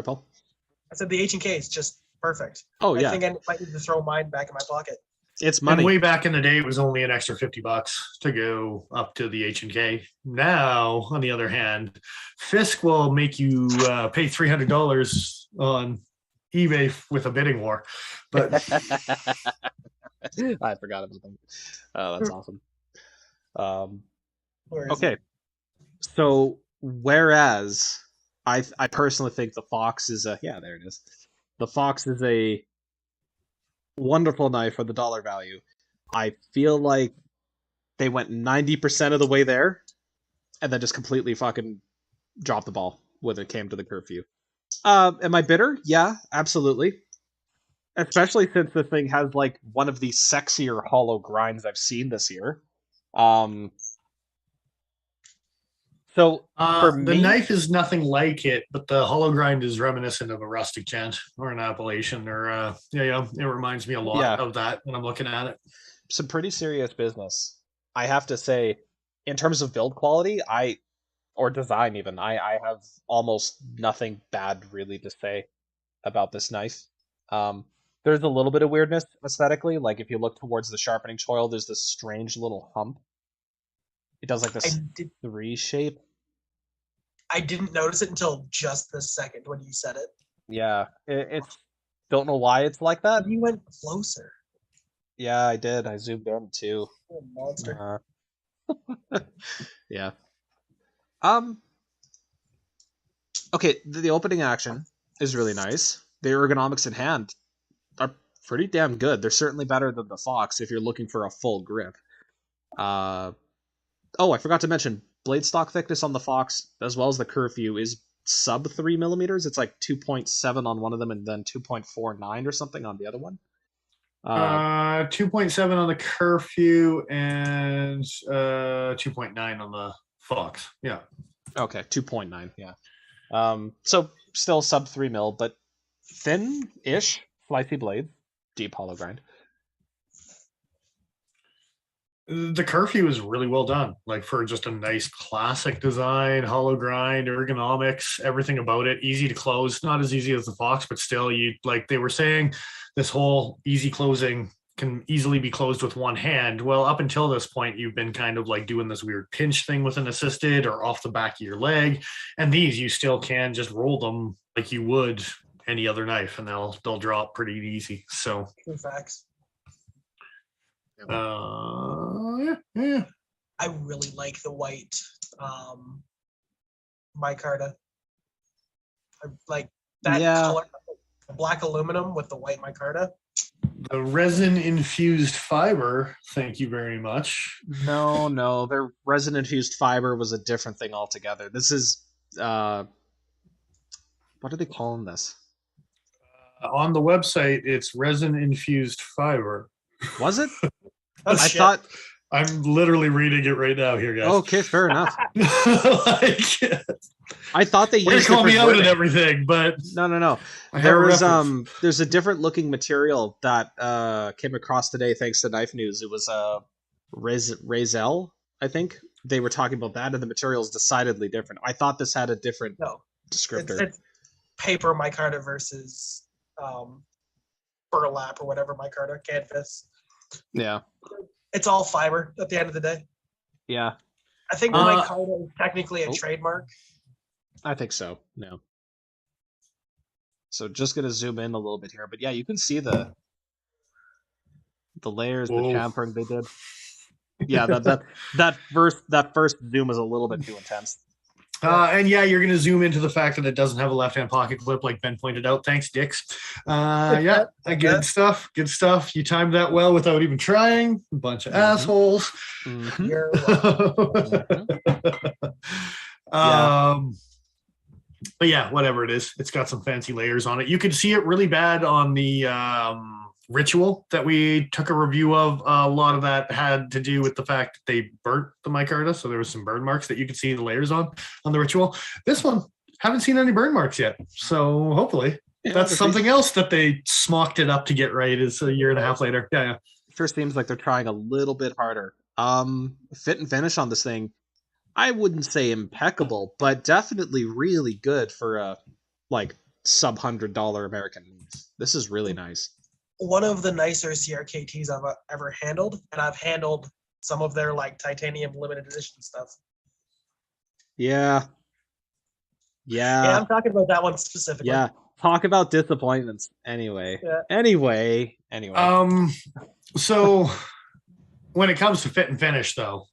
Paul. I said the H&K is just perfect. Oh yeah. I think I might need to throw mine back in my pocket. It's money. And way back in the day, it was only an extra $50 to go up to the H&K. Now, on the other hand, Fisk will make you pay $300 on eBay with a bidding war. But I forgot about them. Oh, that's awesome. Okay, so whereas I personally think the Fawkes is there it is. The Fawkes is a wonderful knife for the dollar value. I feel like they went 90% of the way there and then just completely fucking dropped the ball when it came to the Curfew. Am I bitter? Yeah, absolutely. Especially since the thing has like one of the sexier hollow grinds I've seen this year. So for The me, knife is nothing like it, but the hollow grind is reminiscent of a rustic gent or an Appalachian, or it reminds me a lot yeah, of that when I'm looking at it. some pretty serious business. I have to say, in terms of build quality, or design even, I have almost nothing bad really to say about this knife. Um, there's a little bit of weirdness aesthetically. Like if you look towards the sharpening choil, there's this strange little hump. It does like I this did. 3 shape. I didn't notice it until just this second when you said it. Yeah, it's don't know why it's like that. You went closer. Yeah, I did. I zoomed in too. You're a monster. Yeah. Um. Okay, the opening action is really nice. The ergonomics in hand are pretty damn good. They're certainly better than the Fawkes if you're looking for a full grip. Oh, I forgot to mention blade stock thickness on the Fawkes as well as the Curfew is sub 3 millimeters. It's like 2.7 on one of them and then 2.49 or something on the other one. 2.7 on the Curfew and 2.9 on the Fawkes. Yeah. Okay, 2.9. Yeah. So still sub 3 mil, but thin-ish, slicey blades, deep hollow grind. The Curfew is really well done, like for just a nice classic design, hollow grind, ergonomics, everything about it. Easy to close, not as easy as the Fawkes, but still, you like they were saying, this whole easy closing can easily be closed with one hand. Well, up until this point, you've been kind of like doing this weird pinch thing with an assisted or off the back of your leg, and these you still can just roll them like you would any other knife, and they'll drop pretty easy. So, True facts. yeah. I really like the white micarta. I like that color, black aluminum with the white micarta. The resin infused fiber. Thank you very much. No, their resin infused fiber was a different thing altogether. This is what are they calling this? On the website, it's resin infused fiber. Was it? Oh, I shit. thought I'm literally reading it right now here, guys. Okay, fair enough. Like, I thought they used call me out wording. and everything, but no. There's a different looking material that came across today thanks to Knife News. It was Razel, I think. They were talking about that, and the material is decidedly different. I thought this had a different descriptor. It's paper micarta versus burlap or whatever micarta, canvas. Yeah. It's all fiber at the end of the day. Yeah. I think micarta is technically a trademark. I think so. No. So just gonna zoom in a little bit here, but yeah, you can see the layers, the chamfering they did. Yeah, that first zoom is a little bit too intense. And yeah, you're going to zoom into the fact that it doesn't have a left-hand pocket clip, like Ben pointed out. Thanks, Dix. Good stuff. Good stuff. You timed that well without even trying. A bunch of assholes. Mm-hmm. You're welcome. But yeah, whatever it is, it's got some fancy layers on it. You could see it really bad on the Ritual that we took a review of. A lot of that had to do with the fact that they burnt the micarta, so there was some burn marks that you could see the layers on the Ritual. This one, haven't seen any burn marks yet, so hopefully that's something else that they smocked it up to get right. Is a year and a half later. Yeah. Sure seems like they're trying a little bit harder. Fit and finish on this thing, I wouldn't say impeccable, but definitely really good for a like sub $100 American. This is really nice. One of the nicer CRKTs I've ever handled, and I've handled some of their like titanium limited edition stuff. Yeah, I'm talking about that one specifically. Yeah, talk about disappointments. Anyway. So when it comes to fit and finish, though,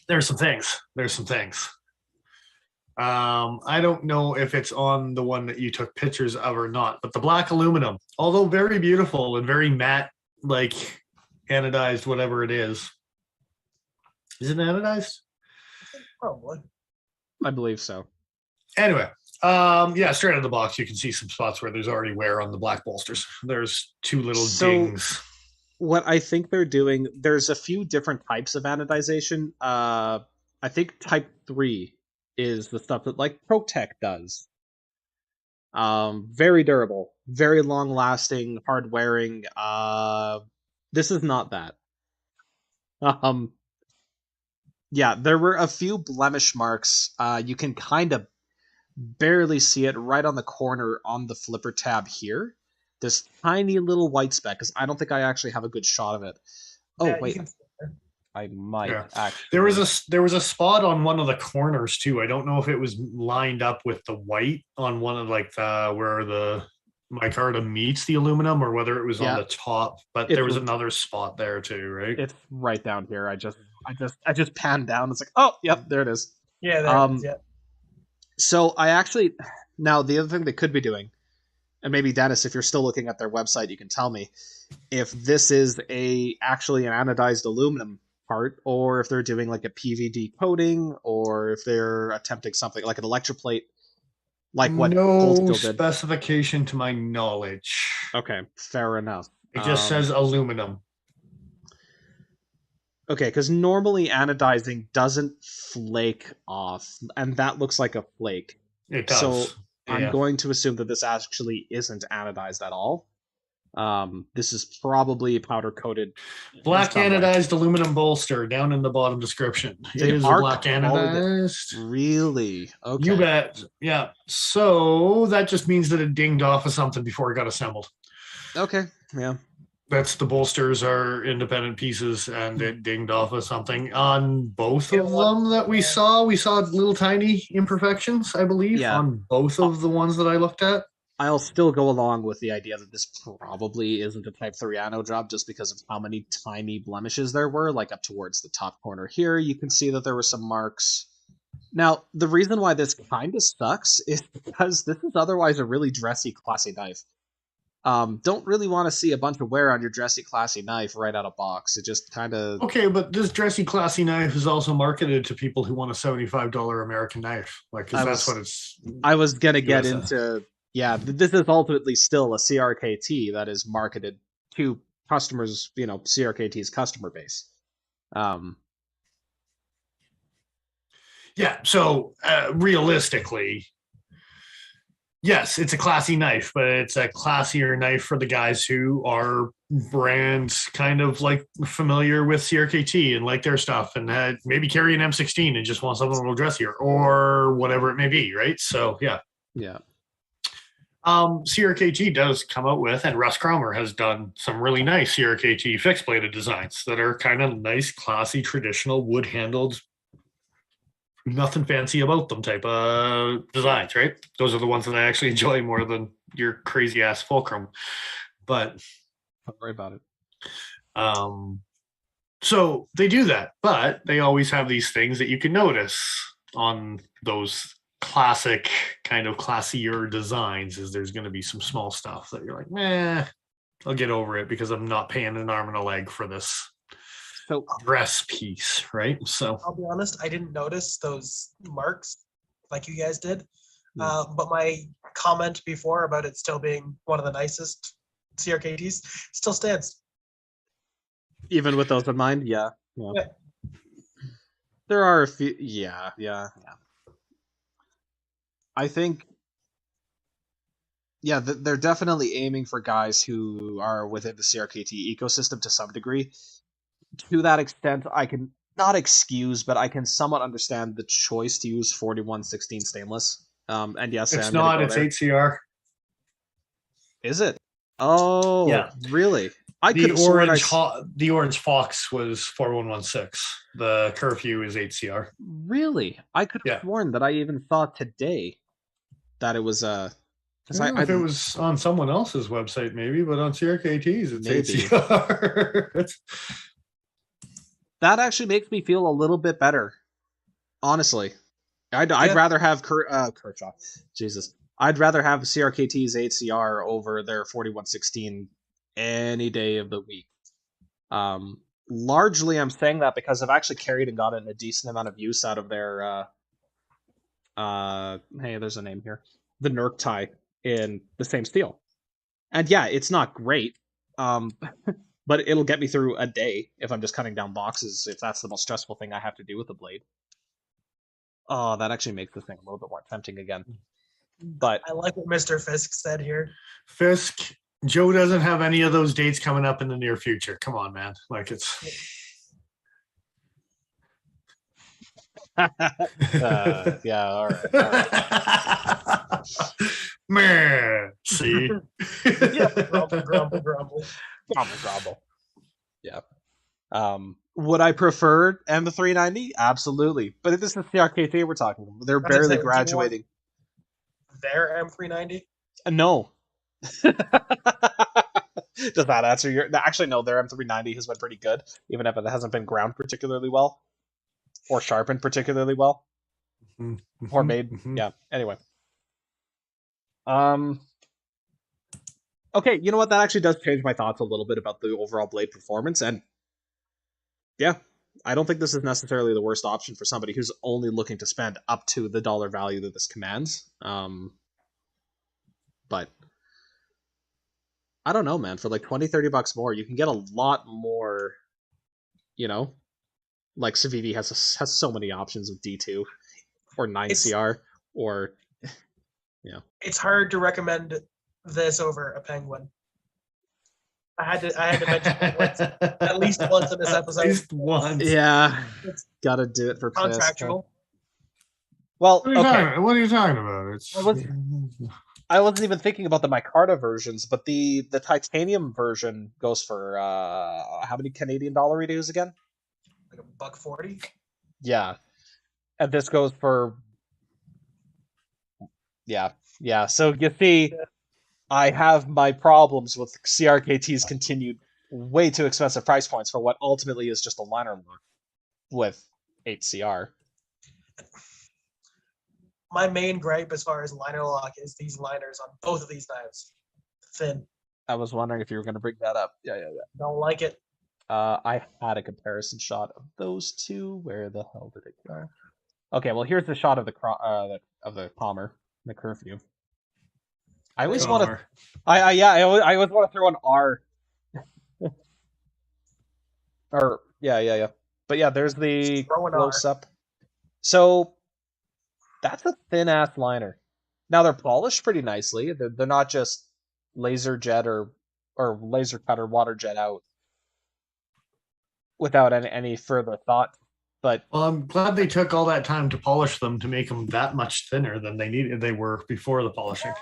there's some things. I don't know if it's on the one that you took pictures of or not, but the black aluminum, although very beautiful and very matte, like anodized, whatever it is. Is it anodized? Probably. I believe so. Anyway, straight out of the box, you can see some spots where there's already wear on the black bolsters. There's two little dings. what I think they're doing, there's a few different types of anodization. I think type 3 is the stuff that like Protec does. Very durable, very long lasting, hard wearing. This is not that. Um, yeah, there were a few blemish marks. You can kind of barely see it right on the corner on the flipper tab here. This tiny little white speck, because I don't think I actually have a good shot of it. Oh, Yeah, you wait, can. I might Yeah. actually. There was a spot on one of the corners too. I don't know if it was lined up with the white on one of like the where the micarta meets the aluminum or whether it was on Yeah, the top, but it's there was another spot there too, right? it's right down here. I just panned down. It's like, oh, yep, there it is. Yeah, there it is. Um, Yeah. so I actually now the other thing they could be doing, and maybe Dennis, if you're still looking at their website, you can tell me if this is actually an anodized aluminum part, or if they're doing like a PVD coating, or if they're attempting something like an electroplate, like what Cold No Steel did. specification to my knowledge. Okay, fair enough. It just says aluminum. Okay, because normally anodizing doesn't flake off, and that looks like a flake. It So does. I'm Yeah. going to assume that this actually isn't anodized at all. This is probably powder coated. Black anodized aluminum bolster down in the bottom description. They It is are black anodized. Really? Okay. You bet. Yeah. So that just means that it dinged off of something before it got assembled. Okay. Yeah. That's the bolsters are independent pieces and it dinged off of something on both of them that we saw. We saw little tiny imperfections, I believe, on both of the ones that I looked at. I'll still go along with the idea that this probably isn't a Type 3 anode job just because of how many tiny blemishes there were, like up towards the top corner here. You can see that there were some marks. Now, the reason why this kind of sucks is because this is otherwise a really dressy, classy knife. Don't really want to see a bunch of wear on your dressy, classy knife right out of box. It just kind of... Okay, but this dressy, classy knife is also marketed to people who want a $75 American knife. Like, because that's what it's... I was going to get into... Yeah, this is ultimately still a CRKT that is marketed to customers, you know, CRKT's customer base. Yeah, so realistically, yes, it's a classy knife, but it's a classier knife for the guys who are brands kind of like familiar with CRKT and like their stuff and maybe carry an M16 and just want something a little dressier or whatever it may be, right? So, yeah. Yeah. CRKT does come out with, and Russ Cromer has done some really nice CRKT fixed bladed designs that are kind of nice, classy, traditional wood handled, nothing fancy about them type of designs, right? Those are the ones that I actually enjoy more than your crazy ass fulcrum. But don't worry about it. So they do that, but they always have these things that you can notice on those classic kind of classier designs is there's going to be some small stuff that you're like, I'll get over it because I'm not paying an arm and a leg for this dress piece, right? So I'll be honest, I didn't notice those marks like you guys did. But my comment before about it still being one of the nicest CRKTs still stands. Even with those in mind, yeah. There are a few, yeah. I think, they're definitely aiming for guys who are within the CRKT ecosystem to some degree. To that extent, I can not excuse, but I can somewhat understand the choice to use 4116 stainless. And yes, it's not. It's 8CR. Is it? Oh, yeah. Really? The orange Fawkes was 4116. The Curfew is 8CR. Really? I could have sworn that I even saw today that it was I don't know if it was on someone else's website, maybe, but on CRKT's, it's 8CR. That actually makes me feel a little bit better. Honestly, I'd rather have Kershaw. Jesus, I'd rather have CRKT's 8CR over their 4116 any day of the week. Largely, I'm saying that because I've actually carried and gotten a decent amount of use out of their. Hey, there's a name here. The Nerk tie in the same steel, and yeah, it's not great. but it'll get me through a day if I'm just cutting down boxes, if that's the most stressful thing I have to do with the blade. Oh, that actually makes this thing a little bit more tempting again. But I like what Mr. Fisk said here. Fisk, Joe doesn't have any of those dates coming up in the near future. Come on, man. Like it's. Yeah, all right. Meh. See? Yeah, grumble, grumble, grumble. Grumble. Yeah. Would I prefer M390? Absolutely. But if this is CRKT we're talking about, they're I was gonna barely say, do you want graduating. Their M390? No. Does that answer your... Actually, no, their M390 has been pretty good, even if it hasn't been ground particularly well. Or sharpened particularly well. Or made... Yeah, anyway. Okay, you know what? That actually does change my thoughts a little bit about the overall blade performance, and yeah, I don't think this is necessarily the worst option for somebody who's only looking to spend up to the dollar value that this commands. But I don't know, man. For like $20-$30 more, you can get a lot more. You know, like Civivi has so many options with D2 or 9CR or yeah. It's hard to recommend this over a Penguin. I had to mention it at least once in this episode. At least once. Yeah, It's gotta do it for contractual. Well, What are you talking about? It's. I wasn't even thinking about the micarta versions, but the titanium version goes for how many Canadian dollar it is again? Like $140. Yeah, and this goes for yeah. So you see, I have my problems with CRKT's continued way too expensive price points for what ultimately is just a liner lock with 8CR. My main gripe as far as liner lock is these liners on both of these knives. Thin. I was wondering if you were going to bring that up. Yeah. Don't like it. I had a comparison shot of those two. Where the hell did it go? Okay, well here's the shot of the Palmer, the Curfew. I always want to. I always want to throw an R. Or yeah. But yeah, there's the close up. So that's a thin ass liner. Now they're polished pretty nicely. They're not just laser jet or laser cut or water jet out without any further thought. But well, I'm glad they took all that time to polish them to make them that much thinner than they were before the polishing.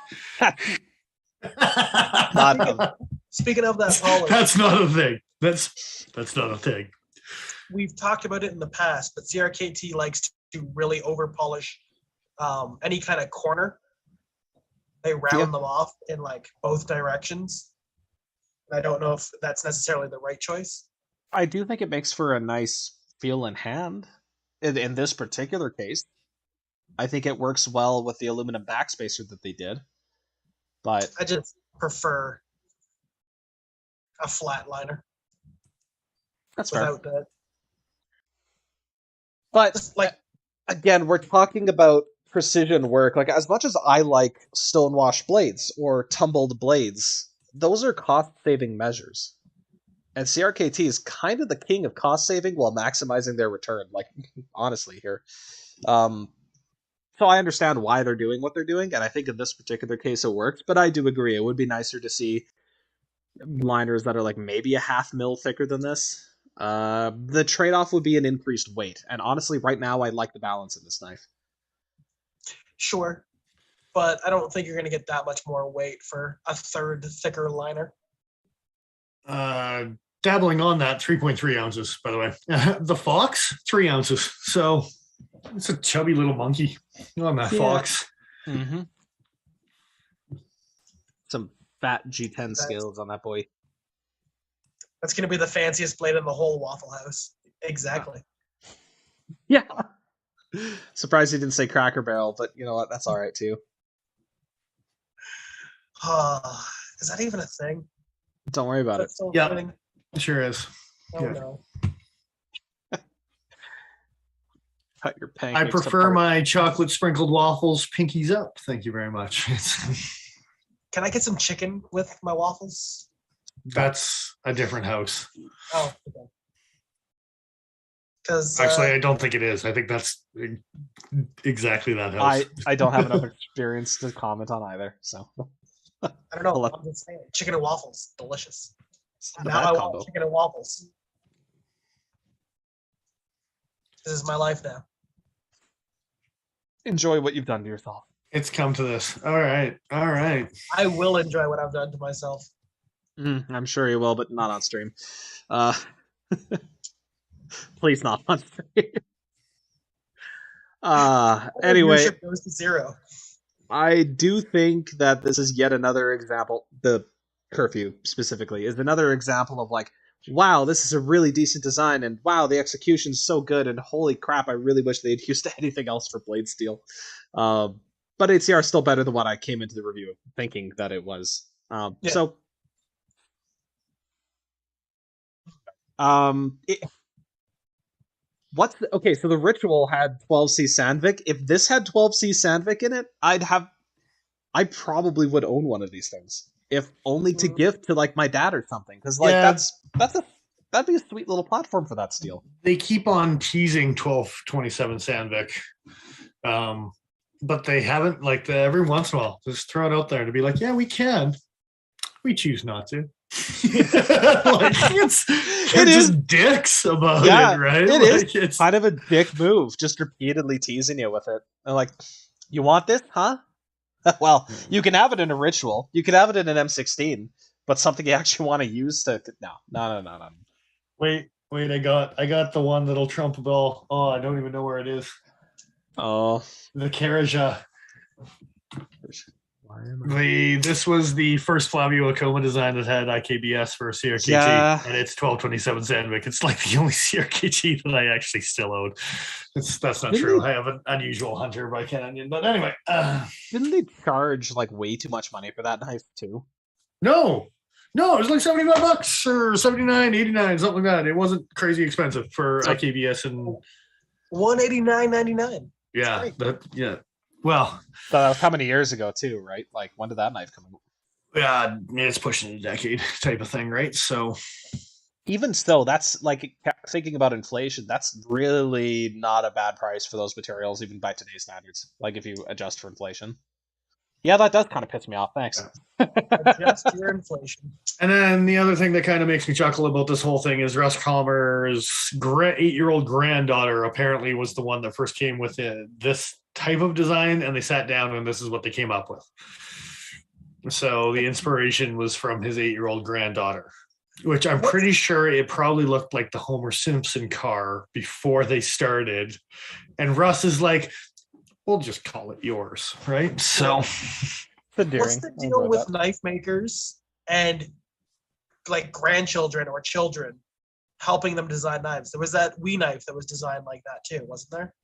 Speaking of that polish, that's not a thing. That's not a thing. We've talked about it in the past, but CRKT likes to really over polish any kind of corner. They round them off in like both directions. I don't know if that's necessarily the right choice. I do think it makes for a nice feel in hand. In this particular case, I think it works well with the aluminum backspacer that they did. But I just prefer a flat liner. That's fair. Without that. But like again, we're talking about precision work. Like as much as I like stonewash blades or tumbled blades, those are cost-saving measures. And CRKT is kind of the king of cost saving while maximizing their return. Like honestly here. So I understand why they're doing what they're doing, and I think in this particular case it works, but I do agree it would be nicer to see liners that are like maybe a half mil thicker than this. The trade-off would be an increased weight, and honestly right now I like the balance in this knife. Sure, but I don't think you're going to get that much more weight for a third thicker liner. Dabbling on that, 3.3 ounces, by the way. The Fawkes, 3 ounces, so it's a chubby little monkey on that Fawkes. Mm-hmm. Some fat G10 scales on that boy. That's going to be the fanciest blade in the whole Waffle House. Exactly. Yeah. Surprised he didn't say Cracker Barrel, but you know what? That's all right too. Is that even a thing? Don't worry about it. Yeah, it sure is. Oh, yeah. No. Cut your pancakes I prefer apart. my chocolate sprinkled waffles pinkies up. Thank you very much. Can I get some chicken with my waffles? That's a different house. Oh, okay. Because Actually, I don't think it is. I think that's exactly that house. I don't have enough experience to comment on either. So I don't know. I'll let- I'm just saying, chicken and waffles, delicious. it's not a Now bad I combo. want chicken and waffles. This is my life now. Enjoy what you've done to yourself. It's come to this. All right. I will enjoy what I've done to myself. I'm sure you will, but not on stream. Please not on stream. Anyway, Viewership goes to 0. I do think that this is yet another example. The Curfew specifically is another example of like, wow, this is a really decent design, and wow, the execution's so good, and holy crap, I really wish they'd used anything else for Blade Steel. But ACR is still better than what I came into the review thinking that it was. So, okay? So the Ritual had 12C Sandvik. If this had 12C Sandvik in it, I probably would own one of these things, if only to gift to like my dad or something, because like that'd be a sweet little platform for that steel. They keep on teasing 1227 Sandvik, but they haven't every once in a while just throw it out there to be like, yeah, we can. We choose not to. It is just dicks about it, right? It is. It's kind of a dick move, just repeatedly teasing you with it. And like, you want this, huh? Well, you can have it in a Ritual. You can have it in an M16, but something you actually want to use to no. Wait, I got the one that'll trump it all. Oh, I don't even know where it is. Oh, the Karaja. This was the first Flavio Acoma design that had IKBS for CRKT, and it's 1227 Sandvik. It's like the only CRKT that I actually still own. That's not true. I have an unusual Hunter by Canyon, but anyway. Didn't they charge like way too much money for that knife too? No, it was like $75 or 79, 89, something like that. It wasn't crazy expensive for IKBS and $189.99. Yeah, Well, that was how many years ago too, right? Like, when did that knife come out? Yeah, it's pushing a decade type of thing, right? So even still, that's like thinking about inflation. That's really not a bad price for those materials, even by today's standards. Like if you adjust for inflation. Yeah, that does kind of piss me off. Thanks. Adjust your inflation. And then the other thing that kind of makes me chuckle about this whole thing is Russ Calmer's 8-year-old granddaughter apparently was the one that first came with this type of design, and they sat down and this is what they came up with. So the inspiration was from his 8-year-old granddaughter, which I'm pretty sure it probably looked like the Homer Simpson car before they started. And Russ is like, we'll just call it yours, right? So what's the deal with knife makers and like grandchildren or children helping them design knives? There was that Wii knife that was designed like that too, wasn't there?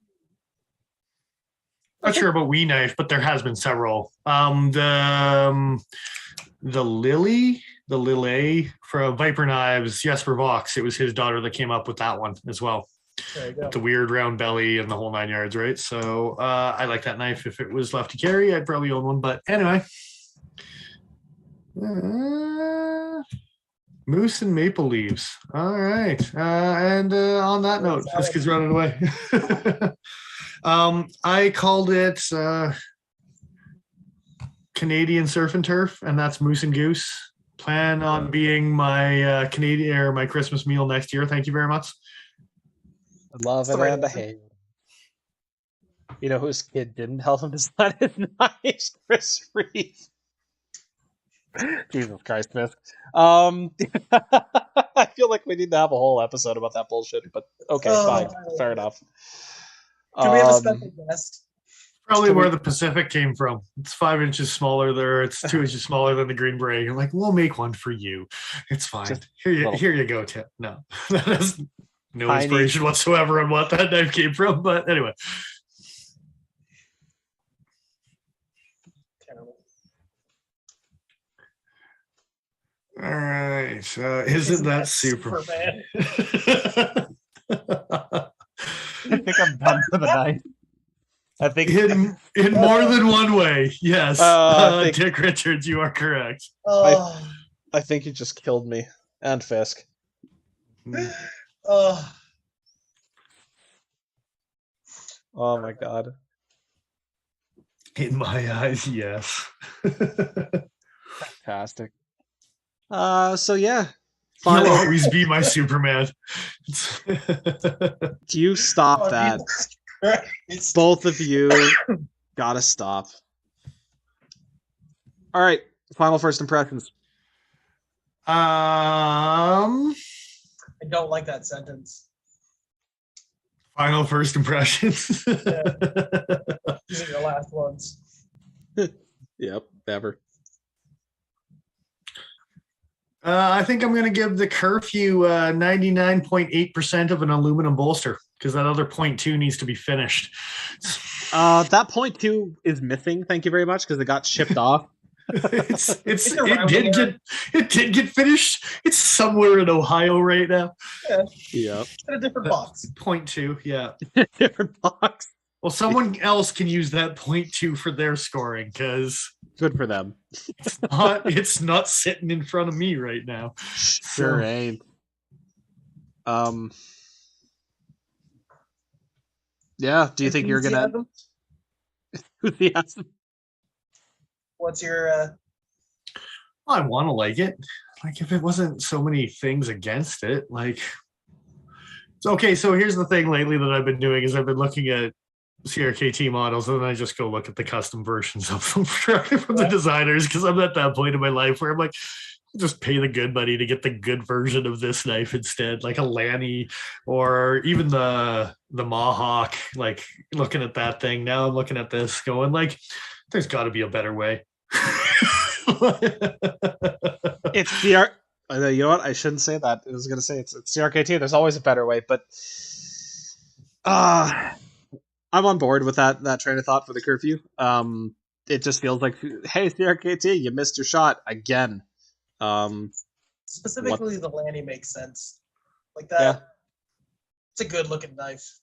Not sure about Wii knife, but there has been several. The Lily from Viper Knives, Jesper Fawkes, it was his daughter that came up with that one as well. There you go. With the weird round belly and the whole 9 yards, right? So I like that knife. If it was left to carry, I'd probably own one. But anyway. Moose and maple leaves. All right. And on that note, this kid's running away. I called it Canadian Surf and Turf, and that's Moose and Goose. Plan on being my Canadian or my Christmas meal next year. Thank you very much. Love it and I hate it. You know whose kid didn't help him design his knives? Chris Reeve. Jesus Christ, Fisk. I feel like we need to have a whole episode about that bullshit, but okay, fine. Fair enough. Do we have a special guest? Probably where the Pacific came from. It's 5 inches smaller there. It's 2 inches smaller than the Green Beret. You're like, we'll make one for you. It's fine. Here you go, Tim. No, that has no inspiration whatsoever on what that knife came from. But anyway. All right. Isn't that super? I think I'm done for the night. I think in more than one way. Yes. Dick Richards, you are correct. I think you just killed me and Fisk. Oh, Oh my god. In my eyes, yes. Fantastic. So yeah. You'll Final. always be my Superman. Do you stop oh, that? Jesus Christ. Both of you gotta stop. All right. Final first impressions. I don't like that sentence. Final first impressions. These are your last ones. Yep, never. I think I'm going to give the Curfew 99.8% of an aluminum bolster because that other 0.2 needs to be finished. That 0.2 is missing. Thank you very much because it got shipped off. It did get finished. It's somewhere in Ohio right now. Yep. In a different box. 0.2, yeah. Different box. Well, someone else can use that 0.2 for their scoring because Good for them. it's not sitting in front of me right now. Sure ain't. Yeah. Do you think you're gonna? Enthusiasm? What's your? I want to like it. Like if it wasn't so many things against it, like. Okay, so here's the thing lately that I've been doing is I've been looking at CRKT models and then I just go look at the custom versions of them from the designers because I'm at that point in my life where I'm like, just pay the good money to get the good version of this knife instead, like a Lanny or even the Mohawk. Like looking at that thing now, I'm looking at this going like, there's got to be a better way. It's CR. You know what? I shouldn't say that. I was going to say it's CRKT. There's always a better way, but I'm on board with that train of thought for the Curfew. It just feels like, hey, CRKT, you missed your shot again. Specifically, the Lanny makes sense. Like that. Yeah. It's a good looking knife.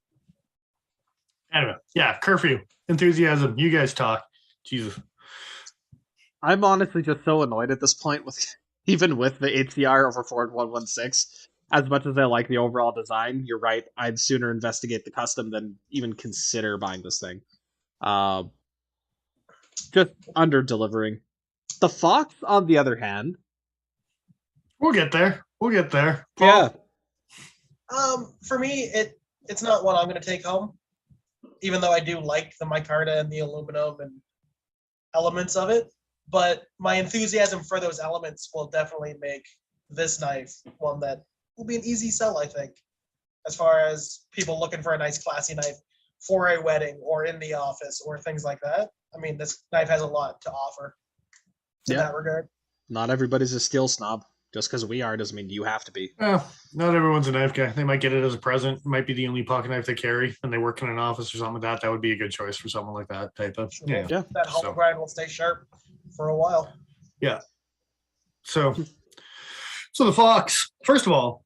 Anyway, yeah, Curfew, enthusiasm. You guys talk. Jesus. I'm honestly just so annoyed at this point with even with the HCR over Ford 116. As much as I like the overall design, you're right. I'd sooner investigate the custom than even consider buying this thing. Just under delivering. The Fawkes, on the other hand, we'll get there. Yeah. For me, it's not one I'm going to take home, even though I do like the micarta and the aluminum and elements of it. But my enthusiasm for those elements will definitely make this knife one that will be an easy sell, I think, as far as people looking for a nice classy knife for a wedding or in the office or things like that. I mean, this knife has a lot to offer in that regard. Not everybody's a steel snob. Just because we are doesn't mean you have to be. Well, not everyone's a knife guy. They might get it as a present. It might be the only pocket knife they carry, and they work in an office or something like that. That would be a good choice for someone like that type of. Sure. Yeah. That hollow grind will stay sharp for a while. Yeah. So the Fawkes. First of all,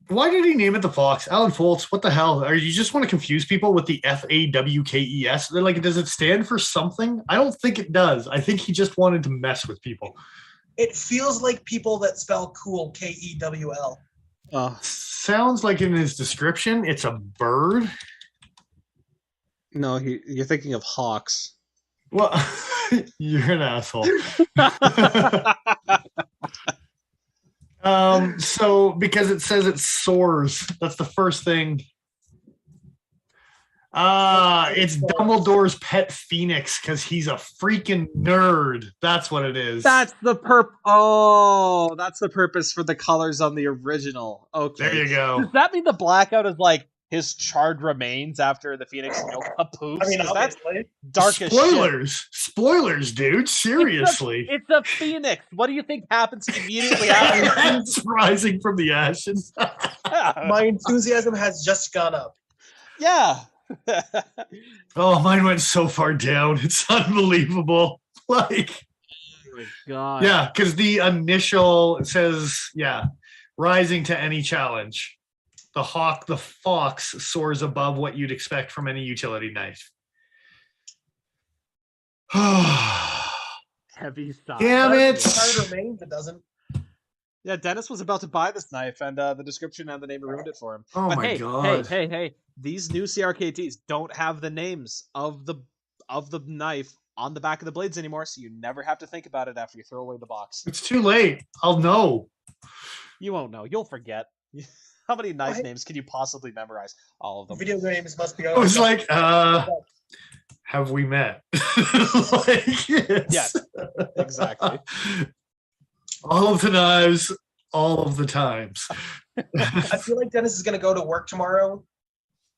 why did he name it the Fawkes? Alan Foltz, what the hell? Are you just want to confuse people with the FAWKES? They're like, does it stand for something? I don't think it does. I think he just wanted to mess with people. It feels like people that spell cool, KEWL. Sounds like in his description, it's a bird. No, you're thinking of hawks. Well, you're an asshole. So because it says it soars, that's the first thing. It's Dumbledore's pet phoenix because he's a freaking nerd. That's what it is. That's the that's the purpose for the colors on the original. Okay. There you go. Does that mean the blackout is like his charred remains after the Phoenix poops? I mean, obviously. That's dark as shit. Spoilers, dude. Seriously. It's a phoenix. What do you think happens immediately after? It's rising from the ashes. My enthusiasm has just gone up. Yeah. Oh, mine went so far down. It's unbelievable. Like, oh my God. Yeah, because the initial says, rising to any challenge. The Fawkes soars above what you'd expect from any utility knife. Heavy stuff. Damn it! It doesn't. Yeah, Dennis was about to buy this knife, and the description and the name ruined it for him. Oh But my hey, God. hey! These new CRKTs don't have the names of the knife on the back of the blades anymore, so you never have to think about it after you throw away the box. It's too late. I'll know. You won't know. You'll forget. How many knife names can you possibly memorize? All of them. Video games must be. I was like, have we met? Like, Yes, exactly. All of the knives, all of the times. I feel like Dennis is gonna go to work tomorrow,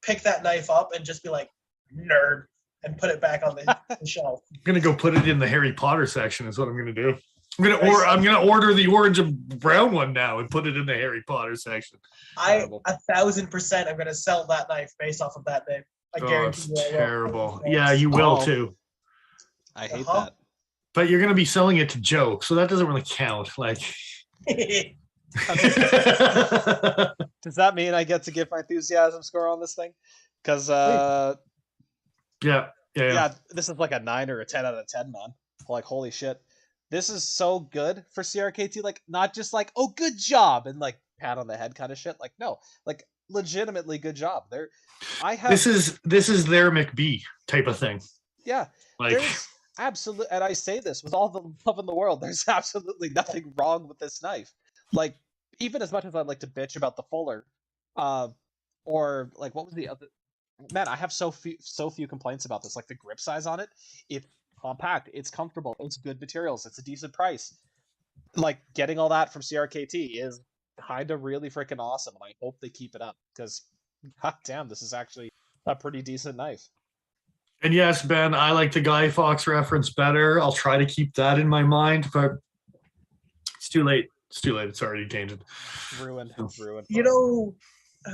pick that knife up, and just be like, nerd, and put it back on the shelf. I'm gonna go put it in the Harry Potter section. Is what I'm gonna do. I'm gonna order the orange and brown one now and put it in the Harry Potter section. I 1,000% am gonna sell that knife based off of that name. I guarantee it's you. terrible. Yeah, you will too. I hate that. But you're gonna be selling it to Joe, so that doesn't really count. Like, Does that mean I get to give my enthusiasm score on this thing? Because yeah, this is like a 9 or a 10 out of 10, man. Like, holy shit. This is so good for CRKT. Like, not just like, oh, good job, and like pat on the head kind of shit. Like, no, like legitimately good job. This is their McBee type of thing. Yeah. Like, there's absolutely, and I say this with all the love in the world, there's absolutely nothing wrong with this knife. Like, even as much as I'd like to bitch about the Fuller, or like, what was the other? Man, I have so few complaints about this. Like, the grip size on it, it's compact, it's comfortable, it's good materials, it's a decent price. Like, getting all that from CRKT is kind of really freaking awesome, and I hope they keep it up, because god damn, this is actually a pretty decent knife. And yes, Ben, I like the Guy Fawkes reference better. I'll try to keep that in my mind, but it's too late. It's too late. It's already tainted. Ruined. You know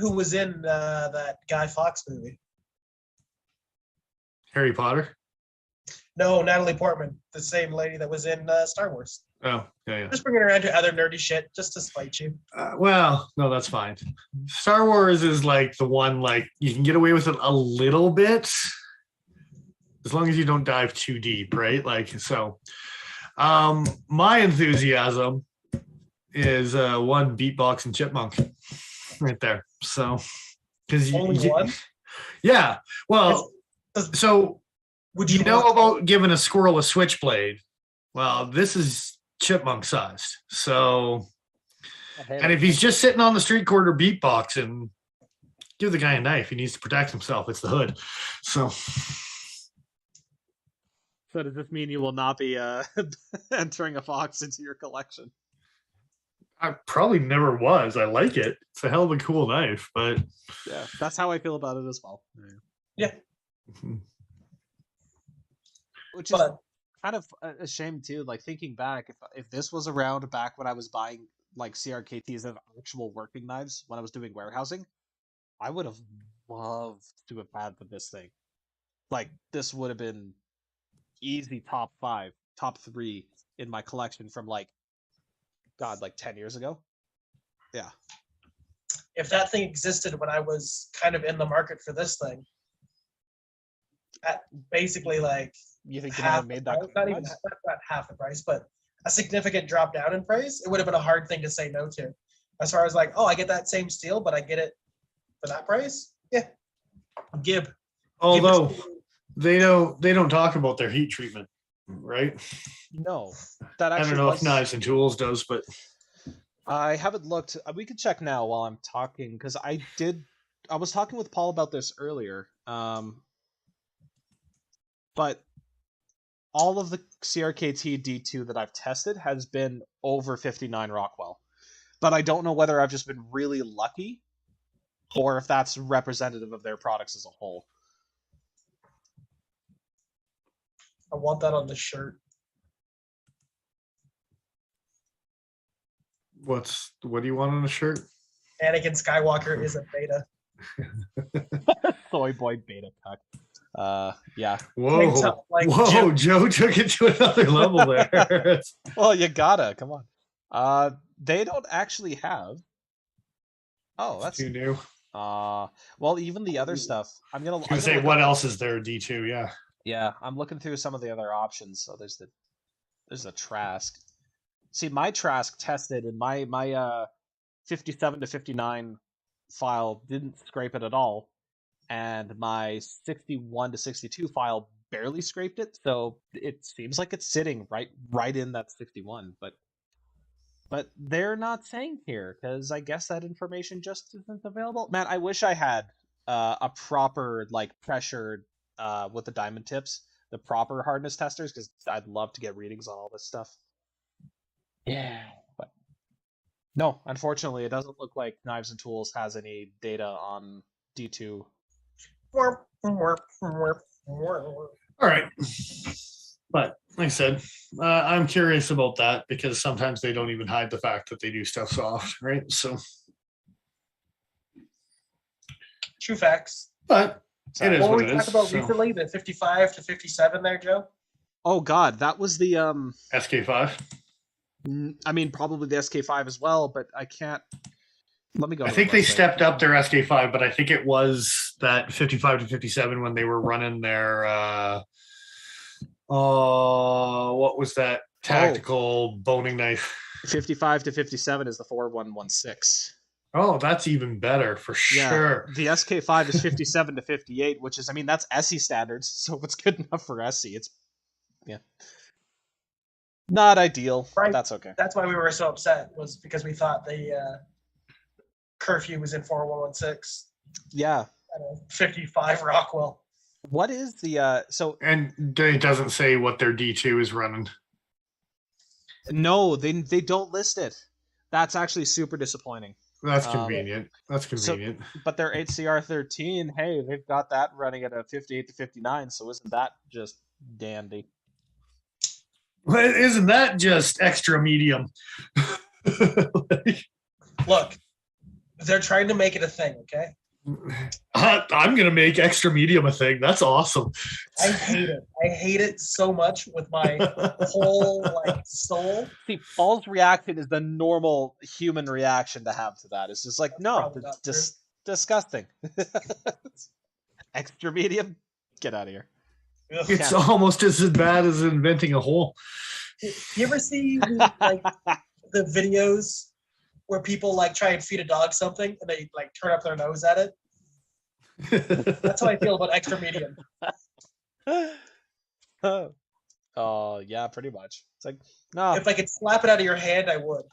who was in that Guy Fawkes movie? Harry Potter? No, Natalie Portman, the same lady that was in Star Wars. Oh, yeah. Just bringing her around to other nerdy shit just to spite you. Well, no, that's fine. Star Wars is like the one, like, you can get away with it a little bit as long as you don't dive too deep, right? Like, so my enthusiasm is one beatbox and chipmunk right there. So, because only one? Yeah. Well, so would you know about giving a squirrel a switchblade? Well, this is chipmunk sized. So, and if he's just sitting on the street corner beatboxing, give the guy a knife. He needs to protect himself. It's the hood. So does this mean you will not be entering a Fawkes into your collection? I probably never was. I like it. It's a hell of a cool knife, but yeah, that's how I feel about it as well. Yeah. Which is kind of a shame too. Like, thinking back, if this was around back when I was buying like CRKTs of actual working knives when I was doing warehousing, I would have loved to have had this thing. Like, this would have been easy top 5, top 3 in my collection from like 10 years ago. Yeah. If that thing existed when I was kind of in the market for this thing, at basically like, you think you never made that? Not even not half the price, but a significant drop down in price, it would have been a hard thing to say no to. As far as like, oh, I get that same steel, but I get it for that price. Yeah. Gib. Although they don't talk about their heat treatment, right? No, that actually I don't know if Knives and Tools does, but I haven't looked. We could check now while I'm talking, because I was talking with Paul about this earlier. But all of the CRKT D2 that I've tested has been over 59 Rockwell. But I don't know whether I've just been really lucky or if that's representative of their products as a whole. I want that on the shirt. What do you want on the shirt? Anakin Skywalker is a beta. Soy boy beta cuck. Yeah. Whoa, whoa! Joe took it to another level there. Well, you gotta come on. They don't actually have. Oh, that's too new. Well, even the other stuff. I'm gonna say what else is there? D2, yeah. Yeah, I'm looking through some of the other options. So there's the Trask. See, my Trask tested, and my 57 to 59 file didn't scrape it at all, and my 61 to 62 file barely scraped it. So it seems like it's sitting right in that 61, but they're not saying here because I guess that information just isn't available. Man, I wish I had a proper like pressured with the diamond tips, the proper hardness testers, because I'd love to get readings on all this stuff. Yeah, but no, unfortunately, it doesn't look like Knives and Tools has any data on D2. Warp, warp, All right. But like I said, I'm curious about that because sometimes they don't even hide the fact that they do stuff soft, right? So, true facts. but it is What were what we it is. talking about So, recently? The 55 to 57 there, Joe? Oh God, that was the SK5. I mean, probably the SK5 as well, but I can't. Let me go. I think they stepped up their SK5, but I think it was that 55 to 57 when they were running their what was that tactical boning knife? 55 to 57 is the 4116. Oh, that's even better for sure. The SK5 is 57 to 58, which is, I mean, that's SE standards, so it's good enough for SE. It's not ideal, Right. but that's okay. That's why we were so upset, was because we thought the Curfew was in 4116. Yeah. 55 Rockwell. What is the and it doesn't say what their D2 is running. No, they don't list it. That's actually super disappointing. That's convenient. That's convenient. So, but their 8CR13, hey, they've got that running at a 58 to 59, so isn't that just dandy? Well, isn't that just extra medium? Look, they're trying to make it a thing, okay? I'm going to make extra medium a thing. That's awesome. I hate it. I hate it so much with my whole soul. See, Paul's reaction is the normal human reaction to have to that. It's just like, no, it's disgusting. Extra medium? Get out of here. It's almost as bad as inventing a hole. You ever see the videos where people try and feed a dog something and they turn up their nose at it? That's how I feel about extra medium. Oh yeah, pretty much. It's like, no. If I could slap it out of your hand, I would.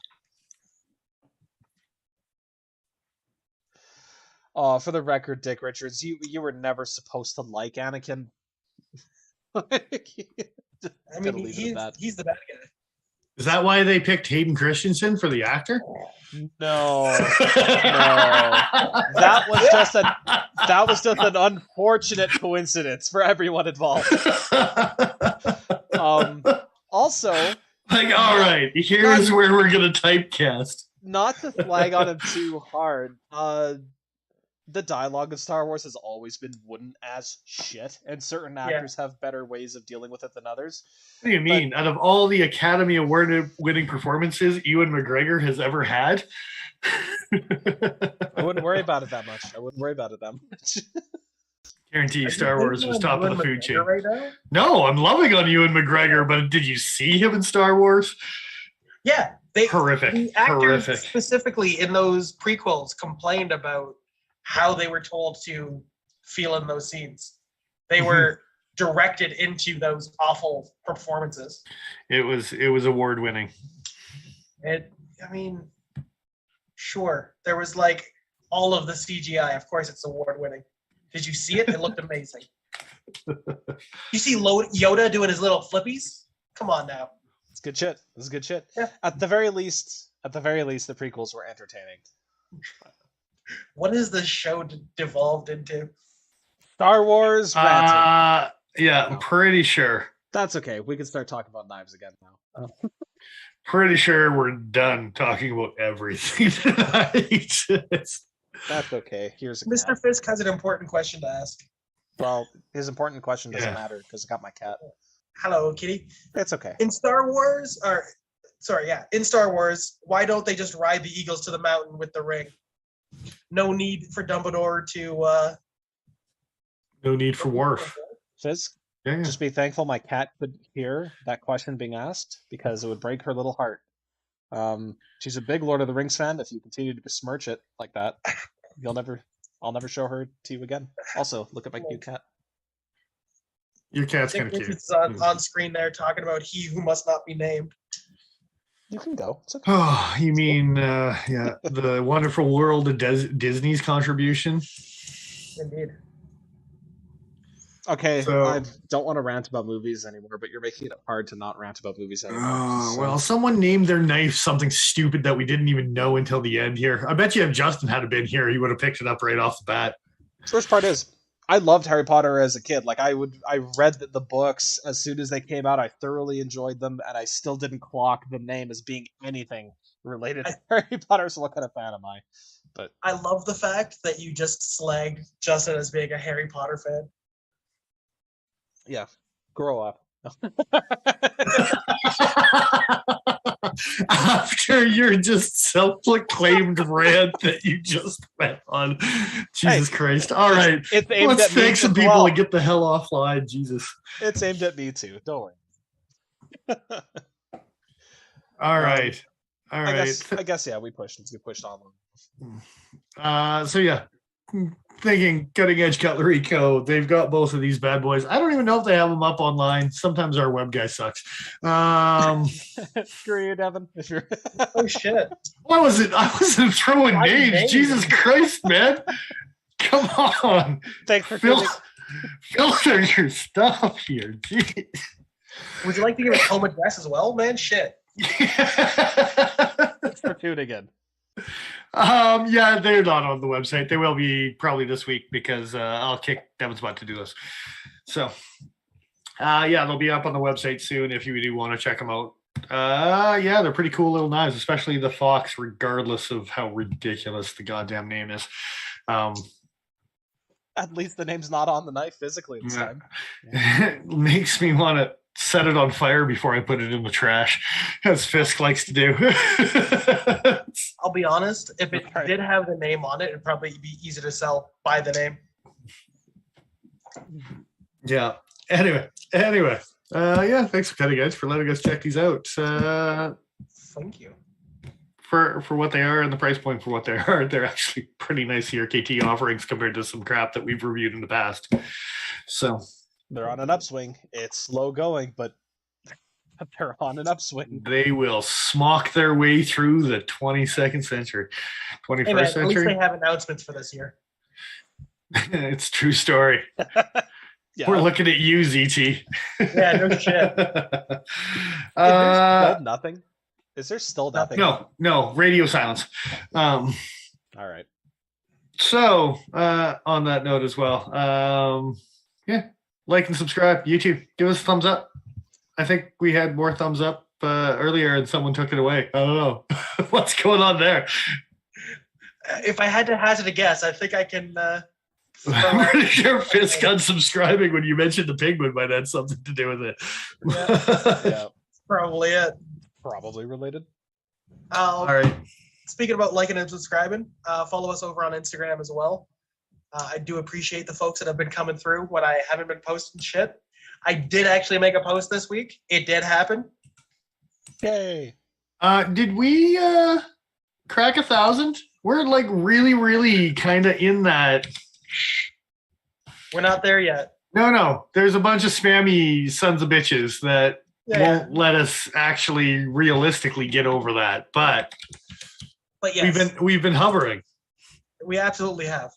Oh, for the record, Dick Richards, you were never supposed to like Anakin. I mean, he's the bad guy. Is that why they picked Hayden Christensen for the actor? No. That was just an unfortunate coincidence for everyone involved. Also, all right, here's where we're gonna typecast. Not to slag on him too hard. The dialogue of Star Wars has always been wooden as shit, and certain actors have better ways of dealing with it than others. What do you mean? Out of all the Academy Award-winning performances Ewan McGregor has ever had? I wouldn't worry about it that much. Guarantee you Star Wars was top of the food chain. Right now? No, I'm loving on Ewan McGregor, but did you see him in Star Wars? Yeah. Horrific. The actors specifically in those prequels complained about how they were told to feel in those scenes. They were directed into those awful performances. It was award winning. I mean, sure. There was all of the CGI. Of course it's award winning. Did you see it? It looked amazing. You see Yoda doing his little flippies? Come on now. It's good shit. This is good shit. Yeah. At the very least, the prequels were entertaining. What is this show devolved into? Star Wars ranting. Yeah, I'm pretty sure. That's okay. We can start talking about knives again now. Pretty sure we're done talking about everything tonight. That's okay. Here's Mr. cat. Fisk has an important question to ask. Well, his important question doesn't matter because I got my cat. Hello, kitty. It's okay. In Star Wars, why don't they just ride the eagles to the mountain with the ring? No need for Dumbledore to. No need for Worf. Fisk, Yeah. just be thankful my cat could hear that question being asked because it would break her little heart. She's a big Lord of the Rings fan. If you continue to besmirch it like that, I'll never show her to you again. Also, look at my cute cat. Your cat's Dick kind of cute. Richards is on screen there talking about he who must not be named. You can go. It's okay. Oh, you mean the wonderful world of Disney's contribution? Indeed. Okay, So- I don't want to rant about movies anymore, but you're making it hard to not rant about movies anymore. So- Well, someone named their knife something stupid that we didn't even know until the end here. I bet you if Justin had been here, he would have picked it up right off the bat. First part is, I loved Harry Potter as a kid. Like I read the books as soon as they came out. I thoroughly enjoyed them, and I still didn't clock the name as being anything related to Harry Potter. So what kind of fan am I? But I love the fact that you just slagged Justin as being a Harry Potter fan. yeah, grow up. After your just self-proclaimed rant that you just went on. Jesus Christ. All right. It's aimed Let's at me thank some as people well. and get the hell offline. Jesus. It's aimed at me too. Don't worry. All right. All I right. guess yeah, we pushed. Let's get pushed on. So yeah, thinking Cutting Edge Cutlery Co. They've got both of these bad boys. I don't even know if they have them up online. Sometimes our web guy sucks. Screw you, Devin. If you're Oh shit. What was it? I wasn't throwing Why names. names? Jesus Christ, man! Come on, thanks for Phil, tuning. filter your stuff here. Jeez. Would you like to give a home address as well, man? Shit. Thanks for tuning in. Yeah, they're not on the website. They will be probably this week because I'll kick Devin's butt to do this. So, yeah, they'll be up on the website soon if you do want to check them out. Yeah, they're pretty cool little knives, especially the Fawkes, regardless of how ridiculous the goddamn name is. At least the name's not on the knife physically this time. It makes me want to set it on fire before I put it in the trash, as Fisk likes to do. I'll be honest, if it Right. did have the name on it, it'd probably be easy to sell by the name. Yeah. Anyway. Yeah, thanks for Cutting Edge for letting us check these out. Thank you. For what they are and the price point for what they are, they're actually pretty nice CRKT offerings compared to some crap that we've reviewed in the past. So They're on an upswing. It's slow going, but they're on an upswing. they will smock their way through the 22nd century, 21st Hey man, at least century. they have announcements for this year. It's a true story. Yeah. We're looking at you, ZT. Yeah, no shit. Is there still nothing? Is there still nothing? no, radio silence. All right. So, on that note as well, yeah, like and subscribe. YouTube, give us a thumbs up. I think we had more thumbs up earlier and someone took it away. I don't know. What's going on there? If I had to hazard a guess, I think I can. I'm pretty sure Fisk unsubscribing when you mentioned the penguin might have something to do with it. Yeah. Probably it. Probably related. All right. Speaking about liking and subscribing, follow us over on Instagram as well. I do appreciate the folks that have been coming through when I haven't been posting shit. I did actually make a post this week. It did happen. Yay. Did we crack 1,000? We're like really kind of in that. We're not there yet. No. There's a bunch of spammy sons of bitches that Yeah, won't let us actually realistically get over that. But but yes, we've been hovering. we absolutely have.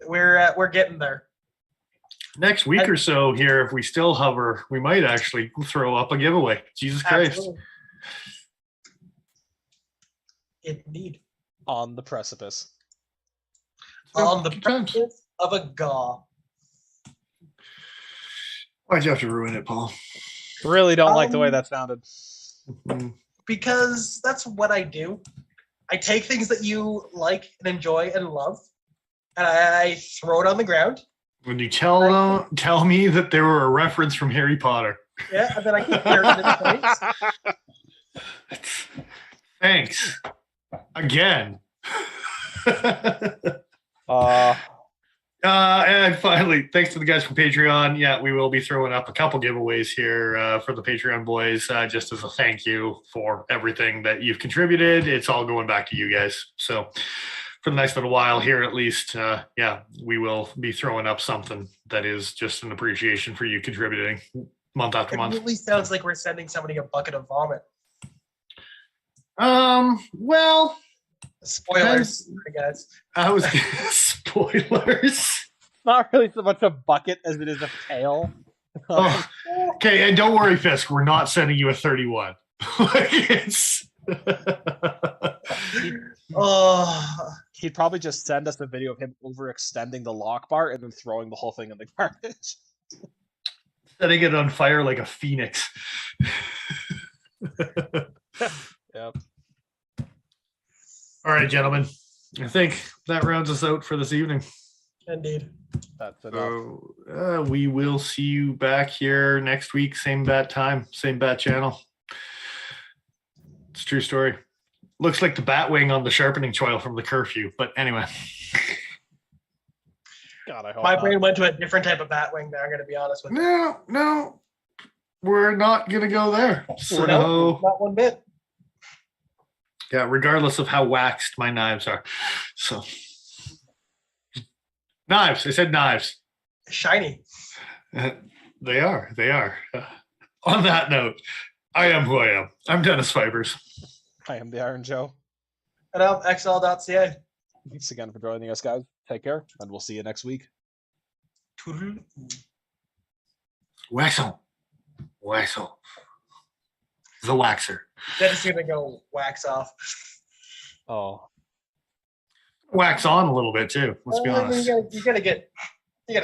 We're getting there. Next week or so here, if we still hover, we might actually throw up a giveaway. Jesus Christ. Absolutely. Indeed. On the precipice. On the Good times. precipice of a gaw. Why'd you have to ruin it, Paul? Really don't like the way that sounded. Because that's what I do. I take things that you like and enjoy and love, and I throw it on the ground. When you tell me that there were a reference from Harry Potter. Yeah, and then I can carry it in place. Thanks. Again. And finally, thanks to the guys from Patreon. Yeah, we will be throwing up a couple giveaways here for the Patreon boys, just as a thank you for everything that you've contributed. It's all going back to you guys. So for the next little while here, at least, we will be throwing up something that is just an appreciation for you contributing month after month. It really sounds like we're sending somebody a bucket of vomit. Well, spoilers, I guess. I was spoilers. Not really so much a bucket as it is a pail. Oh, okay, and don't worry, Fisk. We're not sending you a 31. He'd probably just send us a video of him overextending the lock bar and then throwing the whole thing in the garbage. Setting it on fire like a phoenix. Yep. All right, gentlemen. I think that rounds us out for this evening. Indeed. That's enough. So we will see you back here next week. Same bat time, same bat channel. It's a true story. Looks like the bat wing on the sharpening choil from the Curfew. But anyway. God, I hope my brain went to a different type of bat wing there, I'm going to be honest with you. No. We're not going to go there. So not one bit. Yeah, regardless of how waxed my knives are. So knives. I said knives. Shiny. They are. On that note, I am who I am. I'm Dennis Fibers. I am the Iron Joe. And I'm XL.ca. Thanks again for joining us, guys. Take care, and we'll see you next week. Waxel. The waxer. Then it's going to go wax off. Oh. Wax on a little bit, too. Let's be honest. You got to get